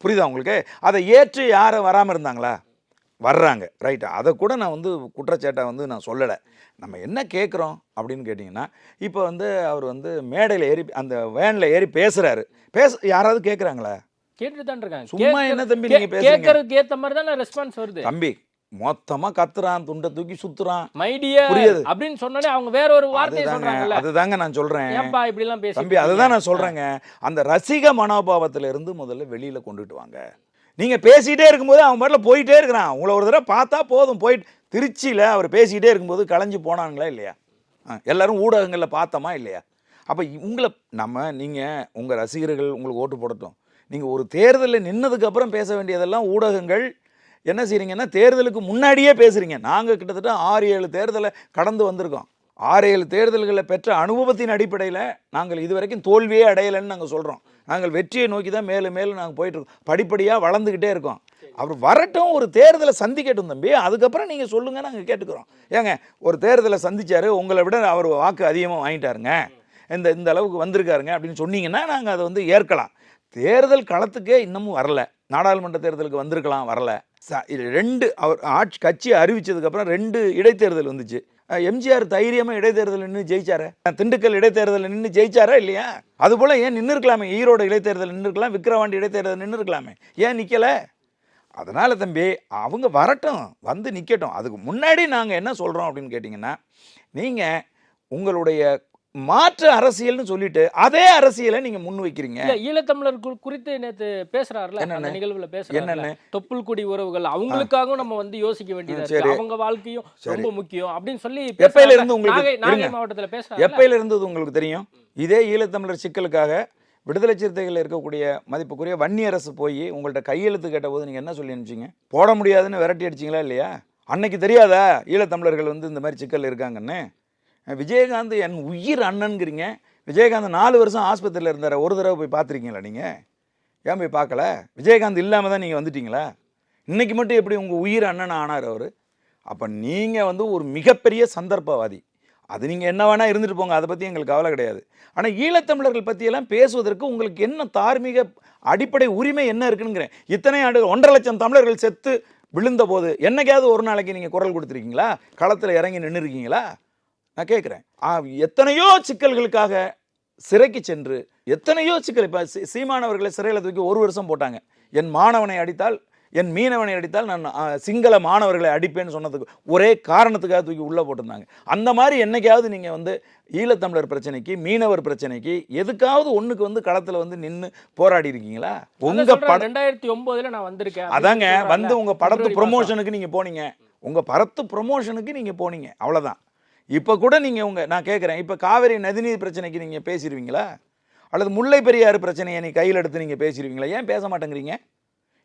புரியுதா உங்களுக்கு? அதை ஏற்று யாரும் வராமல் இருந்தாங்களா? வர்றாங்க. ரைட்டு, அதை கூட நான் குற்றச்சாட்டை நான் சொல்லலை. நம்ம என்ன கேட்குறோம் அப்படின்னு கேட்டிங்கன்னா, இப்போ அவர் மேடையில் ஏறி அந்த வேனில் ஏறி பேசுகிறாரு, யாராவது கேட்குறாங்களா? கேட்டுட்டு தான் இருக்காங்க. சும்மா என்ன தம்பி நீங்க பேசுறீங்க? கேக்குறதுக்கு ஏத்த மாதிரி தான் ரெஸ்பான்ஸ் வருது. தம்பி மொத்தமா கத்துறான், துண்டை தூக்கி சுத்துறான், மை டியர் அப்படின்னு சொன்னாலே அவங்க வேற ஒரு வார்த்தையை சொல்றாங்கல்ல. அதுதாங்க நான் சொல்றேன். ஏன்பா இப்படி எல்லாம் பேசுறீங்க தம்பி? அதுதான் நான் சொல்றேங்க. அந்த ரசிக மனோபாவத்துல இருந்து முதல்ல வெளியில கொண்டுட்டு வாங்க. நீங்க பேசிட்டே இருக்கும்போது அவன் பாட்டுல போயிட்டே இருக்கிறான். உங்களை ஒரு தடவை பார்த்தா போதும், போயிட்டு திருச்சியில அவர் பேசிட்டே இருக்கும்போது கலைஞ்சு போனாங்களா இல்லையா? எல்லாரும் ஊடகங்களில் பார்த்தோமா இல்லையா? அப்போ உங்களை நீங்கள் உங்கள் ரசிகர்கள் உங்களுக்கு ஓட்டு போடட்டும். நீங்கள் ஒரு தேர்தலில் நின்னதுக்கு அப்புறம் பேச வேண்டியதெல்லாம் ஊடகங்கள் என்ன செய்கிறீங்கன்னா தேர்தலுக்கு முன்னாடியே பேசுகிறீங்க. நாங்கள் கிட்டத்தட்ட 6-7 தேர்தலை கடந்து வந்திருக்கோம். 6-7 தேர்தல்களில் பெற்ற அனுபவத்தின் அடிப்படையில் நாங்கள் இதுவரைக்கும் தோல்வியே அடையலைன்னு நாங்கள் சொல்கிறோம். நாங்கள் வெற்றியை நோக்கி தான் மேலும் மேலும் நாங்கள் போயிட்டுருக்கோம், படிப்படியாக வளர்ந்துக்கிட்டே இருக்கோம். அவர் வரட்டும், ஒரு தேர்தலை சந்திக்கட்டும் தம்பி, அதுக்கப்புறம் நீங்கள் சொல்லுங்கள், நாங்கள் கேட்டுக்கிறோம். ஏங்க, ஒரு தேர்தலை சந்திச்சார், உங்களை விட அவர் வாக்கு அதிகமாக வாங்கிட்டாருங்க, இந்த அளவுக்கு வந்திருக்காருங்க அப்படின்னு சொன்னீங்கன்னா நாங்கள் அதை ஏற்கலாம். தேர்தல் களத்துக்கே இன்னமும் வரல, நாடாளுமன்ற தேர்தலுக்கு வந்திருக்கலாம், வரல. 2 அவர் ஆட்சி கட்சி அறிவிச்சதுக்கப்புறம் 2 இடைத்தேர்தல் வந்துச்சு. எம்ஜிஆர் தைரியமாக இடைத்தேர்தல் நின்று ஜெயிச்சாரு, திண்டுக்கல் இடைத்தேர்தல் நின்று ஜெயிச்சாரா இல்லையா? அதுபோல் ஏன் நின்று இருக்கலாமே, ஈரோடு இடைத்தேர்தல் நின்று இருக்கலாம், விக்கிரவாண்டி இடைத்தேர்தல் நின்று இருக்கலாமே, ஏன் நிற்கலை? அதனால் தம்பி அவங்க வரட்டும், நிற்கட்டும். அதுக்கு முன்னாடி நாங்கள் என்ன சொல்கிறோம் அப்படின்னு கேட்டிங்கன்னா, நீங்கள் உங்களுடைய மாற்று அரசியல்னு சொல்லிட்டு அதே அரசியலை நீங்க முன் வைக்கிறீங்க. ஈழத்தமிழர் குறித்து நேத்து பேசுறாருல, அந்த நிகழ்வுல பேசுறாருல, தொப்புள் குடி உறவுகள் அவங்களுக்காகவும் நம்ம யோசிக்க வேண்டியது, அவங்க வாழ்க்கையும் ரொம்ப முக்கியம் அப்படின்னு சொல்லி எப்பையில இருந்து உங்களுக்கு நாகை மாவட்டத்தில் பேசுறாரு. எப்பையில இருந்தது உங்களுக்கு தெரியும்? இதே ஈழத்தமிழர் சிக்கலுக்காக விடுதலை சிறுத்தைகள் இருக்கக்கூடிய மதிப்புக்குரிய வன்னியரசு போய் உங்கள்கிட்ட கையெழுத்து கேட்ட போது நீங்க என்ன சொல்லி அனுப்பிச்சிங்க? போட முடியாதுன்னு விரட்டி அடிச்சிங்களா இல்லையா? அன்னைக்கு தெரியாதா ஈழத்தமிழர்கள் இந்த மாதிரி சிக்கல் இருக்காங்கன்னு? விஜயகாந்த் என் உயிர் அண்ணன்கிறீங்க. விஜயகாந்த் 4 வருஷம் ஆஸ்பத்திரியில் இருந்தார், ஒரு தடவை போய் பார்த்துருக்கீங்களா நீங்கள்? ஏன் போய் பார்க்கல? விஜயகாந்த் இல்லாமல் தான் நீங்கள் வந்துட்டீங்களா? இன்றைக்கி மட்டும் எப்படி உங்கள் உயிர் அண்ணன் ஆனார் அவர்? அப்போ நீங்கள் ஒரு மிகப்பெரிய சந்தர்ப்பவாதி. அது நீங்கள் என்ன வேணால் இருந்துட்டு போங்க, அதை பற்றி எங்களுக்கு கவலை கிடையாது. ஆனால் ஈழத்தமிழர்கள் பற்றியெல்லாம் பேசுவதற்கு உங்களுக்கு என்ன தார்மீக அடிப்படை உரிமை என்ன இருக்குங்கிறேன். இத்தனை ஆண்டுகள் 1.5 லட்சம் தமிழர்கள் செத்து விழுந்த போது என்னைக்காவது ஒரு நாளைக்கு நீங்கள் குரல் கொடுத்துருக்கீங்களா? களத்தில் இறங்கி நின்று இருக்கீங்களா? நான் கேட்குறேன். எத்தனையோ சிக்கல்களுக்காக சிறைக்கு சென்று எத்தனையோ சிக்கல். இப்போ சீமானவர்களை சிறையில் தூக்கி 1 வருஷம் போட்டாங்க. என் மாணவனை அடித்தால், என் மீனவனை அடித்தால் நான் சிங்கள மாணவர்களை அடிப்பேன்னு சொன்னதுக்கு ஒரே காரணத்துக்காக தூக்கி உள்ளே போட்டிருந்தாங்க. அந்த மாதிரி என்னைக்காவது நீங்கள் ஈழத்தமிழர் பிரச்சனைக்கு, மீனவர் பிரச்சனைக்கு எதுக்காவது ஒன்றுக்கு களத்தில் நின்று போராடி இருக்கீங்களா? உங்கள் படம் 2009 நான் வந்திருக்கேன். அதாங்க உங்கள் படத்து ப்ரொமோஷனுக்கு நீங்கள் போனீங்க, உங்கள் படத்து ப்ரொமோஷனுக்கு நீங்கள் போனீங்க, அவ்வளோதான். இப்போ கூட நீங்கள் நான் கேட்குறேன், இப்போ காவிரி நதிநீர் பிரச்சனைக்கு நீங்கள் பேசிடுவீங்களா? அல்லது முல்லை பெரியாறு பிரச்சனையை நீ கையில் எடுத்து நீங்கள் பேசிடுவீங்களா? ஏன் பேச மாட்டேங்கிறீங்க?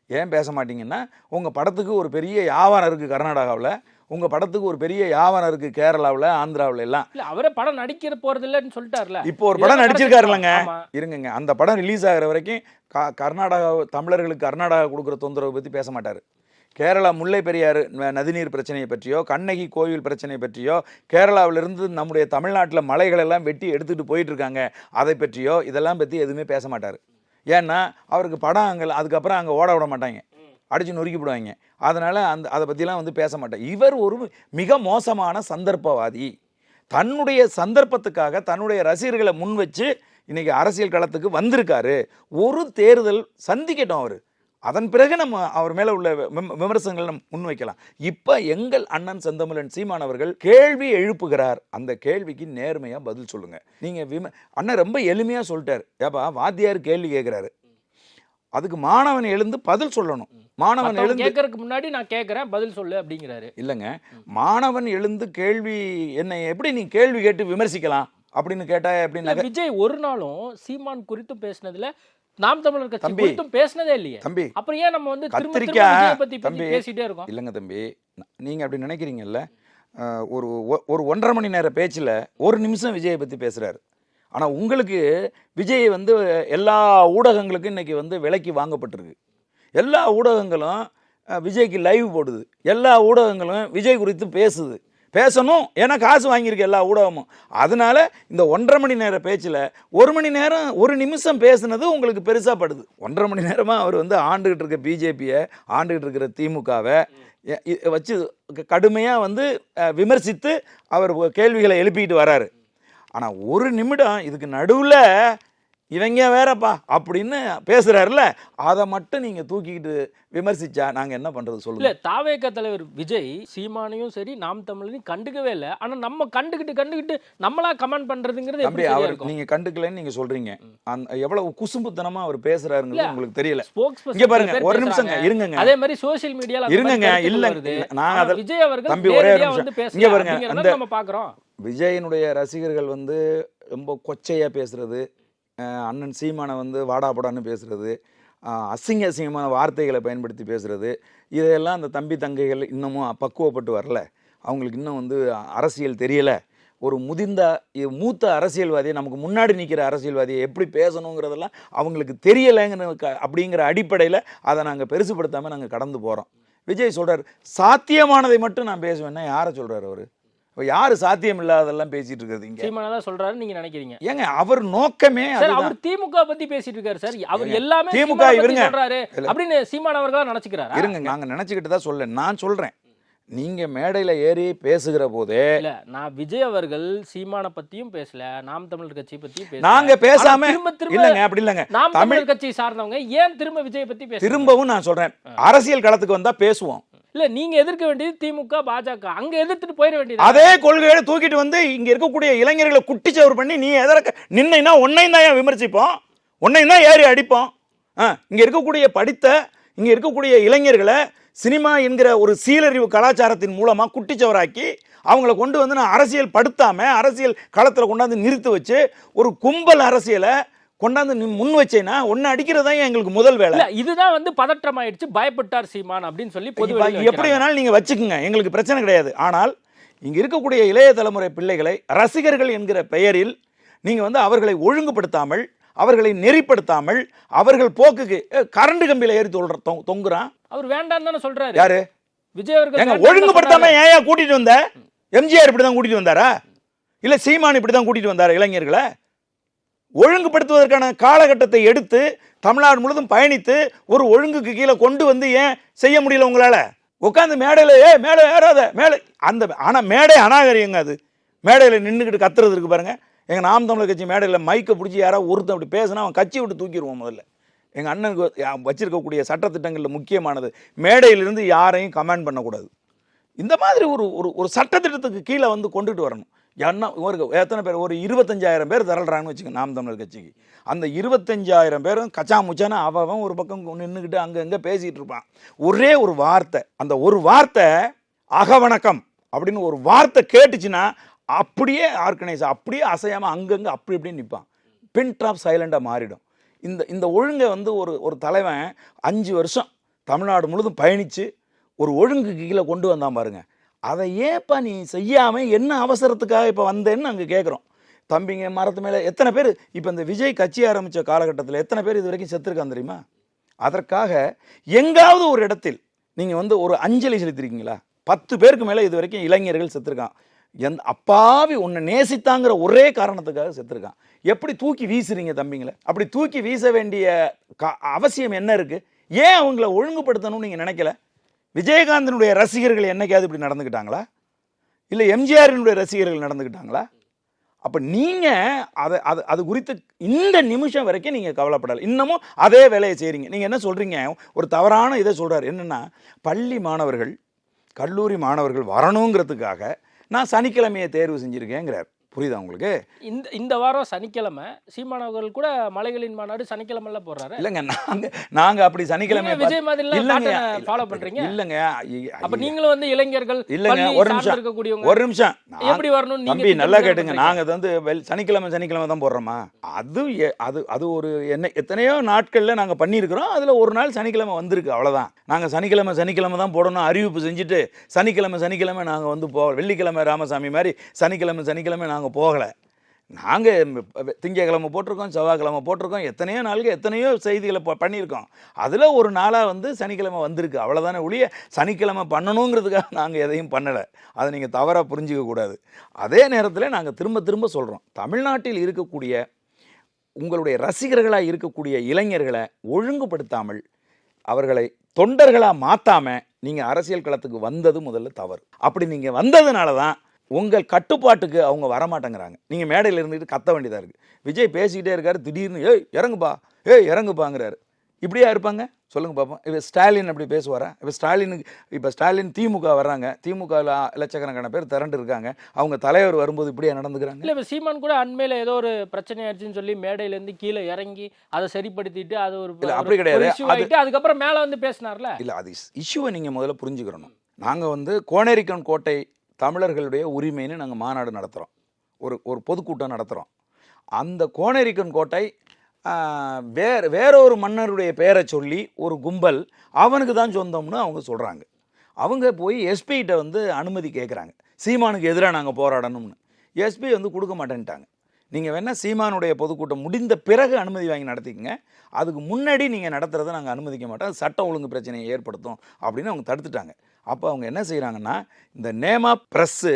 ஏன் பேச மாட்டீங்கன்னா, உங்கள் படத்துக்கு ஒரு பெரிய வியாபாரம் இருக்குது கர்நாடகாவில், உங்கள் படத்துக்கு ஒரு பெரிய வியாபாரம் இருக்குது கேரளாவில், ஆந்திராவில் எல்லாம். அவரே படம் நடிக்கிற போகிறதில்லன்னு சொல்லிட்டார்ல. இப்போ ஒரு படம் நடிச்சிருக்காருலங்க, இருங்க, அந்த படம் ரிலீஸ் ஆகிற வரைக்கும் கர்நாடகா தமிழர்களுக்கு கர்நாடகா கொடுக்குற தொந்தரவை பற்றி பேச மாட்டார். கேரளா முல்லை பெரியாறு நதிநீர் பிரச்சனையை பற்றியோ, கண்ணகி கோவில் பிரச்சனையை பற்றியோ, கேரளாவிலிருந்து நம்முடைய தமிழ்நாட்டில் மலைகளெல்லாம் வெட்டி எடுத்துகிட்டு போயிட்டுருக்காங்க அதை பற்றியோ, இதெல்லாம் பற்றி எதுவுமே பேச மாட்டார். ஏன்னா அவருக்கு படம் அதுக்கப்புறம் அங்கே ஓட விட மாட்டாங்க. அடித்து நொறுக்கி விடுவாங்க. அதனால் அதை பற்றிலாம் வந்து பேச மாட்டேன். இவர் ஒரு மிக மோசமான சந்தர்ப்பவாதி. தன்னுடைய சந்தர்ப்பத்துக்காக தன்னுடைய ரசிகர்களை முன் வச்சு இன்றைக்கி அரசியல் களத்துக்கு வந்திருக்காரு. ஒரு தேர்தல் சந்திக்கட்டும் அவர், அதன் பிறகு நம்ம அவர் மேலே உள்ள விமர்சனங்களை நம்ம முன்வைக்கலாம். இப்போ எங்கள் அண்ணன் செந்தமிழன் சீமான் அவர்கள் கேள்வி எழுப்புகிறார். அந்த கேள்விக்கு நேர்மையாக பதில் சொல்லுங்கள். நீங்கள் அண்ணன் ரொம்ப எளிமையாக சொல்லிட்டார். ஏப்பா வாத்தியார் கேள்வி கேட்குறாரு, அதுக்கு மாணவன் எழுந்து பதில் சொல்லணும். மாணவன் எழுந்து கேட்கறதுக்கு முன்னாடி நான் கேட்குறேன் பதில் சொல்லு அப்படிங்கிறாரு. இல்லைங்க, மாணவன் எழுந்து கேள்வி என்னை எப்படி நீ கேள்வி கேட்டு விமர்சிக்கலாம் அப்படின்னு கேட்டா எப்படின்னா, விஜய் ஒரு நாளும் சீமான் குறித்து பேசினதுல நாம் தமிழர் கட்சி குறித்தும் பேசினதே இல்லையே தம்பி. அப்புறம் ஏன் நம்ம வந்து கத்திரிக்காய் பத்தி பேசிட்டே இருக்கோம்? இல்லைங்க தம்பி, நீங்க அப்படி நினைக்கிறீங்கல்ல. ஒரு 1.5 மணி நேர பேச்சில் 1 நிமிஷம் விஜயை பற்றி பேசுகிறாரு. ஆனால் உங்களுக்கு விஜய் வந்து எல்லா ஊடகங்களுக்கும் இன்றைக்கி வந்து விலைக்கு வாங்கப்பட்டிருக்கு. எல்லா ஊடகங்களும் விஜய்க்கு லைவ் போடுது. எல்லா ஊடகங்களும் விஜய் குறித்து பேசணும், ஏன்னா காசு வாங்கியிருக்கு எல்லா ஊடகமும். அதனால இந்த 1.5 மணி நேர பேச்சில் 1 மணி நேரம் 1 நிமிஷம் பேசுனது உங்களுக்கு பெருசாக படுது. 1.5 மணி நேரமாக அவர் வந்து ஆண்டுகிட்டு இருக்க பிஜேபியை, ஆண்டுகிட்டு இருக்கிற திமுகவை வச்சு கடுமையாக வந்து விமர்சித்து அவர் கேள்விகளை எழுப்பிக்கிட்டு வராரு. ஆனால் 1 நிமிடம் இதுக்கு நடுவில் இவங்க வேறப்பா அப்படின்னு பேசுறாருல, அதை மட்டும் நீங்க தூக்கிக்கிட்டு விமர்சிச்சா நாங்க என்ன பண்றது சொல்லுங்க. இல்ல, தாவேக தலைவர் விஜய் சீமானையும் சரி நாம் தமிழையும் கண்டுக்கவே இல்லை. ஆனா நம்ம கண்டுக்கிட்டு நம்மளா கமெண்ட் பண்றதுங்கிறது எப்படி அவர் நீங்க கண்டுக்கலன்னு நீங்க சொல்றீங்க. எவ்வளவு குசும்புத்தனமா அவர் பேசுறாருங்கிறது உங்களுக்கு தெரியல. இங்க பாருங்க, ஒரு நிமிஷம் இருங்க. அதே மாதிரி சோசியல் மீடியால இருங்க, இல்ல நான் அத விஜய் அவர்கள் தம்பி ஒரே நிமிஷம் இங்க பாருங்க. அந்த நம்ம பாக்குறோம் விஜயனுடைய ரசிகர்கள் வந்து ரொம்ப கொச்சையா பேசுறது, அண்ணன் சீமானை வந்து வாடாப்படான்னு பேசுகிறது, அசிங்கமான வார்த்தைகளை பயன்படுத்தி பேசுகிறது, இதையெல்லாம் அந்த தம்பி தங்கைகள் இன்னமும் பக்குவப்பட்டு வரல. அவங்களுக்கு இன்னும் வந்து அரசியல் தெரியலை. ஒரு மூத்த அரசியல்வாதியை, நமக்கு முன்னாடி நிற்கிற அரசியல்வாதியை எப்படி பேசணுங்கிறதெல்லாம் அவங்களுக்கு தெரியலைங்கிற அப்படிங்கிற அடிப்படையில் அதை நாங்கள் பெருசுப்படுத்தாமல் நாங்கள் கடந்து போகிறோம். விஜய் சொல்கிறார் சாத்தியமானதை மட்டும் நான் பேசுவேன்னா யாரை சொல்கிறார் அவர்? யாரு சாத்தியம் இல்லாதெல்லாம் பேசிட்டு இருக்கிறது? இங்க சீமானதா சொல்றாரு நீங்க நினைக்கிறீங்க? ஏங்க அவர் நோக்கமே அவர் திமுக பத்தி பேசிட்டு இருக்காரு சார். அவர் எல்லாமே திமுக இவங்க சொல்றாரு அப்படின்னு சீமான் அவர்கள் நினைச்சுக்கிறாரு. இருங்க, நாங்க நினைச்சுக்கிட்டு தான் சொல்ல, நான் சொல்றேன். நீங்க மேடையில ஏறி பேசுகிற போதே இல்ல, நான் விஜய் அவர்கள் சீமான பத்தியும் பேசல, நாம் தமிழர் கட்சி பத்தியும் பேசல. நாங்க பேசாம இல்லங்க, அப்படி இல்லங்க. நாம் தமிழர் கட்சி சார்ந்தவங்க ஏன் திரும்ப விஜய் பத்தி பேச? திரும்பவும் நான் சொல்றேன், அரசியல் களத்துக்கு வந்தா பேசுவோம். இல்ல, நீங்க எதிர்க்க வேண்டியது திமுக பாஜக, அங்க எதிர்த்துட்டு போயிட வேண்டியது. அதே கொள்கையை தூக்கிட்டு வந்து இங்க இருக்கக்கூடிய இளைஞர்களை குட்டிச்சவர் பண்ணி நீ எதற்கு நின்னா உன்னையும் தான் விமர்சிப்போம், உன்னையும் தான் ஏறி அடிப்போம். இங்க இருக்கக்கூடிய படித்த இங்க இருக்கக்கூடிய இளைஞர்களை சினிமா என்கிற ஒரு சீலறிவு கலாச்சாரத்தின் மூலமா குட்டிச்சவராக்கி அவங்கள கொண்டு வந்து நான் அரசியல் படுத்தாம அரசியல் களத்தில் கொண்டாந்து நிறுத்தி வச்சு ஒரு கும்பல் அரசியலை கொண்டாந்து முன் வச்சேன்னா ஒன்னு அடிக்கிறதா எங்களுக்கு முதல் வேலை. இதுதான் வந்து பதற்றம் ஆயிடுச்சு, பயப்பட்டார் சீமான் அப்படின்னு சொல்லி எப்படி வேணாலும் நீங்க வச்சுக்கோங்க, எங்களுக்கு பிரச்சனை கிடையாது. ஆனால் இங்க இருக்கக்கூடிய இளைய தலைமுறை பிள்ளைகளை ரசிகர்கள் என்கிற பெயரில் நீங்க வந்து அவர்களை ஒழுங்குபடுத்தாமல், அவர்களை நெறிப்படுத்தாமல், அவர்கள் போக்குக்கு கரண்ட் கம்பியில ஏறி தொங்குறான். அவர் வேண்டாம் தானே சொல்றாரு. யாரு? விஜய் அவர்கள் ஒழுங்குபடுத்தாம ஏன் கூட்டிட்டு வந்த? எம்ஜிஆர் இப்படிதான் கூட்டிட்டு வந்தாரா? இல்ல சீமான் இப்படிதான் கூட்டிட்டு வந்தாரா இளைஞர்களை? ஒழுங்குபடுத்துவதற்கான காலகட்டத்தை எடுத்து தமிழ்நாடு முழுவதும் பயணித்து ஒரு ஒழுங்குக்கு கீழே கொண்டு வந்து ஏன் செய்ய முடியல உங்களால? உட்காந்து மேடையில மேடை ஏறாத மேடை அந்த ஆனா மேடை அநாகரிகங்க. அது மேடையில் நின்றுக்கிட்டு கத்துறது இருக்கு பாருங்க. எங்கள் நாம் தமிழர் கட்சி மேடையில் மைக்கை பிடிச்சி யாராவது ஒருத்தன் அப்படி பேசினா அவன் கட்சி விட்டு தூக்கிடுவோம். முதல்ல எங்கள் அண்ணனுக்கு வச்சிருக்கக்கூடிய சட்டத்திட்டங்களில் முக்கியமானது மேடையிலிருந்து யாரையும் கமெண்ட் பண்ணக்கூடாது. இந்த மாதிரி ஒரு சட்டத்திட்டத்துக்கு கீழே வந்து கொண்டுட்டு வரணும். என்ன எத்தனை பேர்? ஒரு 25,000 பேர் திரள்றாங்கன்னு வச்சுக்கோங்க நாம் தமிழர் கட்சிக்கு. அந்த 25,000 பேரும் கச்சா முச்சானா அவன் ஒரு பக்கம் நின்றுக்கிட்டு அங்கே பேசிகிட்டு இருப்பான். ஒரே ஒரு வார்த்தை, அந்த ஒரு வார்த்தை அகவணக்கம் அப்படின்னு ஒரு வார்த்தை கேட்டுச்சுன்னா அப்படியே ஆர்கனைஸ் அப்படியே அசையாமல் அங்கங்கே அப்படி இப்படின்னு நிற்பான். பின் ட்ராப் சைலண்டாக மாறிடும். இந்த ஒழுங்கை வந்து ஒரு தலைவன் 5 வருஷம் தமிழ்நாடு முழுதும் பயணித்து ஒரு ஒழுங்கு கீழே கொண்டு வந்தான் பாருங்க. அதை ஏப்பா நீ செய்யாமல் என்ன அவசரத்துக்காக இப்போ வந்தேன்னு அங்கே கேட்குறோம். தம்பிங்க மரத்து மேலே எத்தனை பேர் இப்போ இந்த விஜய் கட்சி ஆரம்பித்த காலகட்டத்தில் எத்தனை பேர் இது வரைக்கும் செத்துருக்கான் தெரியுமா? அதற்காக எங்காவது ஒரு இடத்தில் நீங்கள் வந்து ஒரு அஞ்சலி செலுத்திருக்கீங்களா? 10 பேருக்கு மேலே இது வரைக்கும் இளைஞர்கள் செத்துருக்கான். அப்பாவி உன்னை நேசித்தாங்கிற ஒரே காரணத்துக்காக செத்துருக்கான். எப்படி தூக்கி வீசுறீங்க தம்பிங்களை? அப்படி தூக்கி வீச வேண்டிய அவசியம் என்ன இருக்குது? ஏன் அவங்கள ஒழுங்குபடுத்தணும்னு நீங்கள் நினைக்கல? விஜயகாந்தனுடைய ரசிகர்கள் என்னைக்காவது இப்படி நடந்துக்கிட்டாங்களா? இல்லை எம்ஜிஆரினுடைய ரசிகர்கள் நடந்துக்கிட்டாங்களா? அப்போ நீங்கள் அது குறித்து இந்த நிமிஷம் வரைக்கும் நீங்கள் கவலைப்படலை. இன்னமும் அதே வேலையை செய்கிறீங்க. நீங்கள் என்ன சொல்கிறீங்க? ஒரு தவறான இதை சொல்கிறார். என்னென்னா, பள்ளி மாணவர்கள் கல்லூரி மாணவர்கள் வரணுங்கிறதுக்காக நான் சனிக்கிழமையை தேர்வு செஞ்சுருக்கேங்கிறார். புரியுதா உங்களுக்கு? இந்த வாரம் சனிக்கிழமை சீமான் அவர்கள் கூட மலைகளின் மாநாடு சனிக்கிழமைல போடுறாரு. இல்லைங்க, நாங்கள் அப்படி சனிக்கிழமை விஜய் மாதிரி ஃபாலோ பண்றீங்க. இல்லைங்க, அப்ப நீங்களும் வந்து இளைஞர்கள் இல்லைங்க, ஒரு நிமிஷம் எப்படி வரணும் தம்பி, நல்லா கேட்டுங்க. நாங்கள் வந்து சனிக்கிழமை தான் போடுறோமா? அது ஒரு எத்தனையோ நாட்களில் நாங்கள் பண்ணியிருக்கிறோம். அதில் ஒரு நாள் சனிக்கிழமை வந்திருக்கு, அவ்வளோதான். நாங்கள் சனிக்கிழமை தான் போடணும் அறிவிப்பு செஞ்சுட்டு சனிக்கிழமை நாங்கள் வந்து வெள்ளிக்கிழமை ராமசாமி மாதிரி சனிக்கிழமை நாங்கள் போகலை. நாங்கள் திங்கக்கிழமை போட்டிருக்கோம், செவ்வாய்க்கிழமை போட்டிருக்கோம், எத்தனையோ நாளுக்கு எத்தனையோ செய்திகளை பண்ணியிருக்கோம். அதில் ஒரு நாளாக வந்து சனிக்கிழமை வந்திருக்கு, அவ்வளோதானே ஒழிய சனிக்கிழமை பண்ணணுங்கிறதுக்காக நாங்கள் எதையும் பண்ணலை. அதை நீங்கள் தவறாக புரிஞ்சிக்க கூடாது. அதே நேரத்தில் நாங்கள் திரும்ப சொல்கிறோம், தமிழ்நாட்டில் இருக்கக்கூடிய உங்களுடைய ரசிகர்களாக இருக்கக்கூடிய இளைஞர்களை ஒழுங்குபடுத்தாமல் அவர்களை தொண்டர்களாக மாற்றாமல் நீங்கள் அரசியல் களத்துக்கு வந்தது முதல்ல தவறு. அப்படி நீங்கள் வந்ததுனால தான் உங்கள் கட்டுப்பாட்டுக்கு அவங்க வரமாட்டேங்கிறாங்க. நீங்கள் மேடையில் இருந்துக்கிட்டு கத்த வேண்டியதாக இருக்குது. விஜய் பேசிக்கிட்டே இருக்காரு, திடீர்னு இறங்குப்பாங்கிறாரு. இப்படியா இருப்பாங்க சொல்லுங்க பார்ப்போம். இப்போ ஸ்டாலின் அப்படி பேசுவாரா? இப்போ ஸ்டாலின் திமுக வர்றாங்க, திமுகவில் லட்சக்கணக்கான பேர் திரண்டு இருக்காங்க, அவங்க தலைவர் வரும்போது இப்படியா நடந்துக்கிறாங்க? இல்லை, இப்போ சீமான் கூட அண்மையில் ஏதோ ஒரு பிரச்சனை ஆயிடுச்சுன்னு சொல்லி மேடையிலேருந்து கீழே இறங்கி அதை சரிப்படுத்திட்டு அது ஒரு அப்படி கிடையாது, அதுக்கப்புறம் மேலே வந்து பேசினார்ல. இல்லை, அது இஷ்யூவை நீங்கள் முதல்ல புரிஞ்சுக்கிறணும். நாங்கள் வந்து கோனேரிக்கன் கோட்டை தமிழர்களுடைய உரிமைன்னு நாங்கள் மாநாடு நடத்துகிறோம், ஒரு பொதுக்கூட்டம் நடத்துகிறோம். அந்த கோனேரிக்கன் கோட்டை வேறொரு மன்னருடைய பேரை சொல்லி ஒரு கும்பல் அவனுக்கு தான் சொந்தம்னு அவங்க சொல்கிறாங்க. அவங்க போய் எஸ்பிகிட்ட வந்து அனுமதி கேட்குறாங்க, சீமானுக்கு எதிராக நாங்கள் போராடணும்னு. எஸ்பி வந்து கொடுக்க மாட்டேன்ட்டாங்க. நீங்கள் வேணால் சீமானுடைய பொதுக்கூட்டம் முடிந்த பிறகு அனுமதி வாங்கி நடத்திக்கங்க, அதுக்கு முன்னாடி நீங்கள் நடத்துகிறத நாங்கள் அனுமதிக்க மாட்டோம், அது சட்ட ஒழுங்கு பிரச்சனையை ஏற்படுத்தும் அப்படின்னு அவங்க தடுத்துட்டாங்க. அப்போ அவங்க என்ன செய்கிறாங்கன்னா, இந்த நேமா ப்ரெஸ்ஸு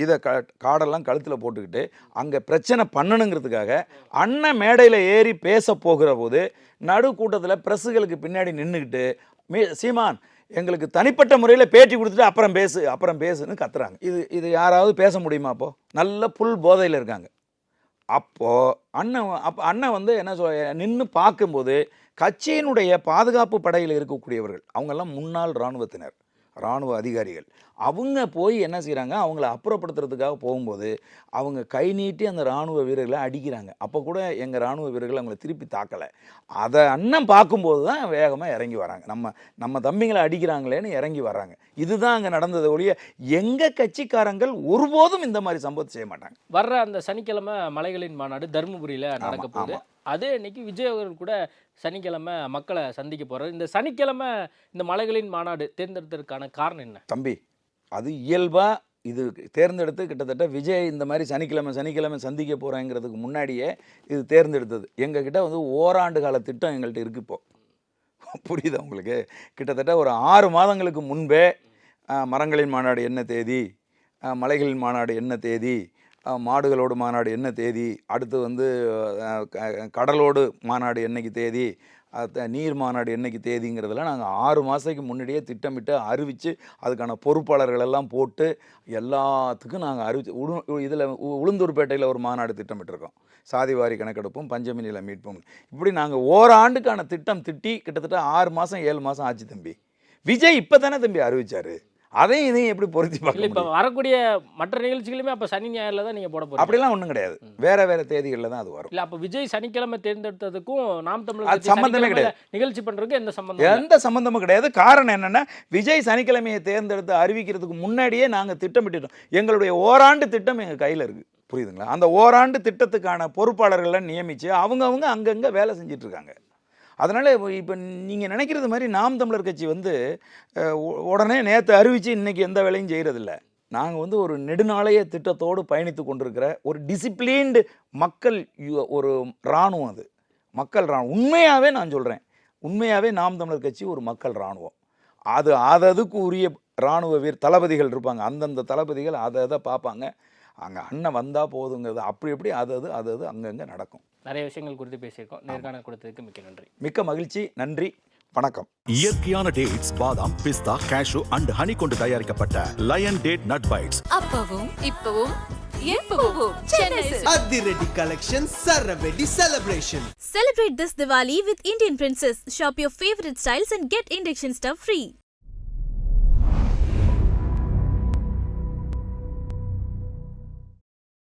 இதை காடெல்லாம் கழுத்தில் போட்டுக்கிட்டு அங்கே பிரச்சனை பண்ணணுங்கிறதுக்காக அண்ணன் மேடையில் ஏறி பேச போகிற போது நடு கூட்டத்தில் ப்ரெஸ்ஸுகளுக்கு பின்னாடி நின்றுக்கிட்டு சீமான் எங்களுக்கு தனிப்பட்ட முறையில் பேட்டி கொடுத்துட்டு அப்புறம் பேசுன்னு கத்துறாங்க. இது யாராவது பேச முடியுமா? அப்போது நல்ல புல் போதையில் இருக்காங்க. அப்போது அண்ணன் வந்து என்ன நின்று பார்க்கும்போது கட்சியினுடைய பாதுகாப்பு படையில் இருக்கக்கூடியவர்கள் அவங்கெல்லாம் முன்னாள் இராணுவ அதிகாரிகள், அவங்க போய் என்ன செய்கிறாங்க, அவங்கள அப்புறப்படுத்துறதுக்காக போகும்போது அவங்க கை நீட்டி அந்த இராணுவ வீரர்களை அடிக்கிறாங்க. அப்போ கூட எங்கள் இராணுவ வீரர்கள் அவங்கள திருப்பி தாக்கலை. அதை அண்ணன் பார்க்கும்போது தான் வேகமாக இறங்கி வராங்க, நம்ம தம்பிங்களை அடிக்கிறாங்களேன்னு இறங்கி வராங்க. இதுதான் அங்கே நடந்தது ஒழிய எங்கள் கட்சிக்காரங்கள் ஒருபோதும் இந்த மாதிரி சம்பவத்தை செய்ய மாட்டாங்க. வர்ற அந்த சனிக்கிழமை மலைகளின் மாநாடு தருமபுரியில் நடக்க போகுது. அதே இன்னைக்கு விஜய் அவர்கள் கூட சனிக்கிழமை மக்களை சந்திக்க போகிறார். இந்த சனிக்கிழமை இந்த மலைகளின் மாநாடு தேர்ந்தெடுத்ததற்கான காரணம் என்ன தம்பி? அது இயல்பாக இது தேர்ந்தெடுத்து கிட்டத்தட்ட விஜய் இந்த மாதிரி சனிக்கிழமை சந்திக்க போகிறேங்கிறதுக்கு முன்னாடியே இது தேர்ந்தெடுத்தது. எங்ககிட்ட வந்து ஓராண்டு கால திட்டம் எங்கள்கிட்ட இருக்குது. இப்போது புரியுதா உங்களுக்கு? கிட்டத்தட்ட ஒரு 6 மாதங்களுக்கு முன்பே மரங்களின் மாநாடு என்ன தேதி, மலைகளின் மாநாடு என்ன தேதி, மாடுகளோடு மாநாடு என்ன தேதி, அடுத்து வந்து கடலோடு மாநாடு என்னைக்கு தேதி, நீர் மாநாடு என்னைக்கு தேதிங்கிறதெல்லாம் நாங்கள் 6 மாதத்துக்கு முன்னாடியே திட்டமிட்டு அறிவித்து அதுக்கான பொறுப்பாளர்கள் எல்லாம் போட்டு எல்லாத்துக்கும் நாங்கள் அறிவித்து இதில் உளுந்தூர்பேட்டையில் ஒரு மாநாடு திட்டமிட்டிருக்கோம். சாதிவாரி கணக்கெடுப்பும் பஞ்சமி நில மீட்பும், இப்படி நாங்கள் ஓராண்டுக்கான திட்டம் திட்டி கிட்டத்தட்ட 6 மாதம் 7 மாதம் ஆச்சு தம்பி. விஜய் இப்போ தானே தம்பி அறிவிச்சார், அதையும் இதையும் எப்படி பொருத்தி பார்க்க? இப்போ வரக்கூடிய மற்ற நிகழ்ச்சிகளுமே அப்போ சனி ஞாயிறில் தான் நீங்கள் போட போகிறீங்க? அப்படிலாம் ஒன்றும் கிடையாது, வேற தேதிகளில் தான் அது வரும். இல்லை, அப்போ விஜய் சனிக்கிழமை தேர்ந்தெடுத்ததுக்கும் நாம் தமிழர் சம்பந்தமே கிடையாது. நிகழ்ச்சி பண்ணுறதுக்கு எந்த சம்பந்தமும் கிடையாது. காரணம் என்னென்னா, விஜய் சனிக்கிழமையை தேர்ந்தெடுத்து அறிவிக்கிறதுக்கு முன்னாடியே நாங்கள் திட்டமிட்டோம். எங்களுடைய ஓராண்டு திட்டம் எங்கள் கையில் இருக்குது, புரியுதுங்களா? அந்த ஓராண்டு திட்டத்துக்கான பொறுப்பாளர்களை நியமித்து அவங்க அங்கங்கே வேலை செஞ்சிட்ருக்காங்க. அதனால் இப்போ நீங்கள் நினைக்கிறது மாதிரி நாம் தமிழர் கட்சி வந்து உடனே நேற்று அறிவித்து இன்றைக்கி எந்த வேலையும் செய்கிறதில்ல. நாங்கள் வந்து ஒரு நெடுநாளைய திட்டத்தோடு பயணித்து கொண்டிருக்கிற ஒரு டிசிப்ளின்டு மக்கள் ஒரு இராணுவம். அது மக்கள் இராணுவம். உண்மையாகவே நான் சொல்கிறேன், உண்மையாகவே நாம் தமிழர் கட்சி ஒரு மக்கள் இராணுவம். அதுக்கு உரிய இராணுவ தளபதிகள் இருப்பாங்க. அந்தந்த தளபதிகள் அதை பார்ப்பாங்க. அங்கே அண்ணன் வந்தால் போதுங்கிறது அப்படி அது அங்கங்கே நடக்கும். நிறைய விஷயங்கள் குறித்து பேசியிருக்கோம். நேர்காணல் கொடுத்ததுக்கு மிக்க நன்றி. மிக்க மகிழ்ச்சி, நன்றி. வணக்கம். இயற்கையான டேட்ஸ், பாதாம், பிஸ்தா, கேஷு அண்ட் ஹனி கொண்டு தயாரிக்கப்பட்ட லயன் டேட் நட் பைட்ஸ். அப்பவும் இப்பவும் எப்பவும் சென்னை அதிரடி கலெக்ஷன் சரவெடி celebration. Celebrate this Diwali with Indian Princess. Shop your favorite styles and get induction stuff free.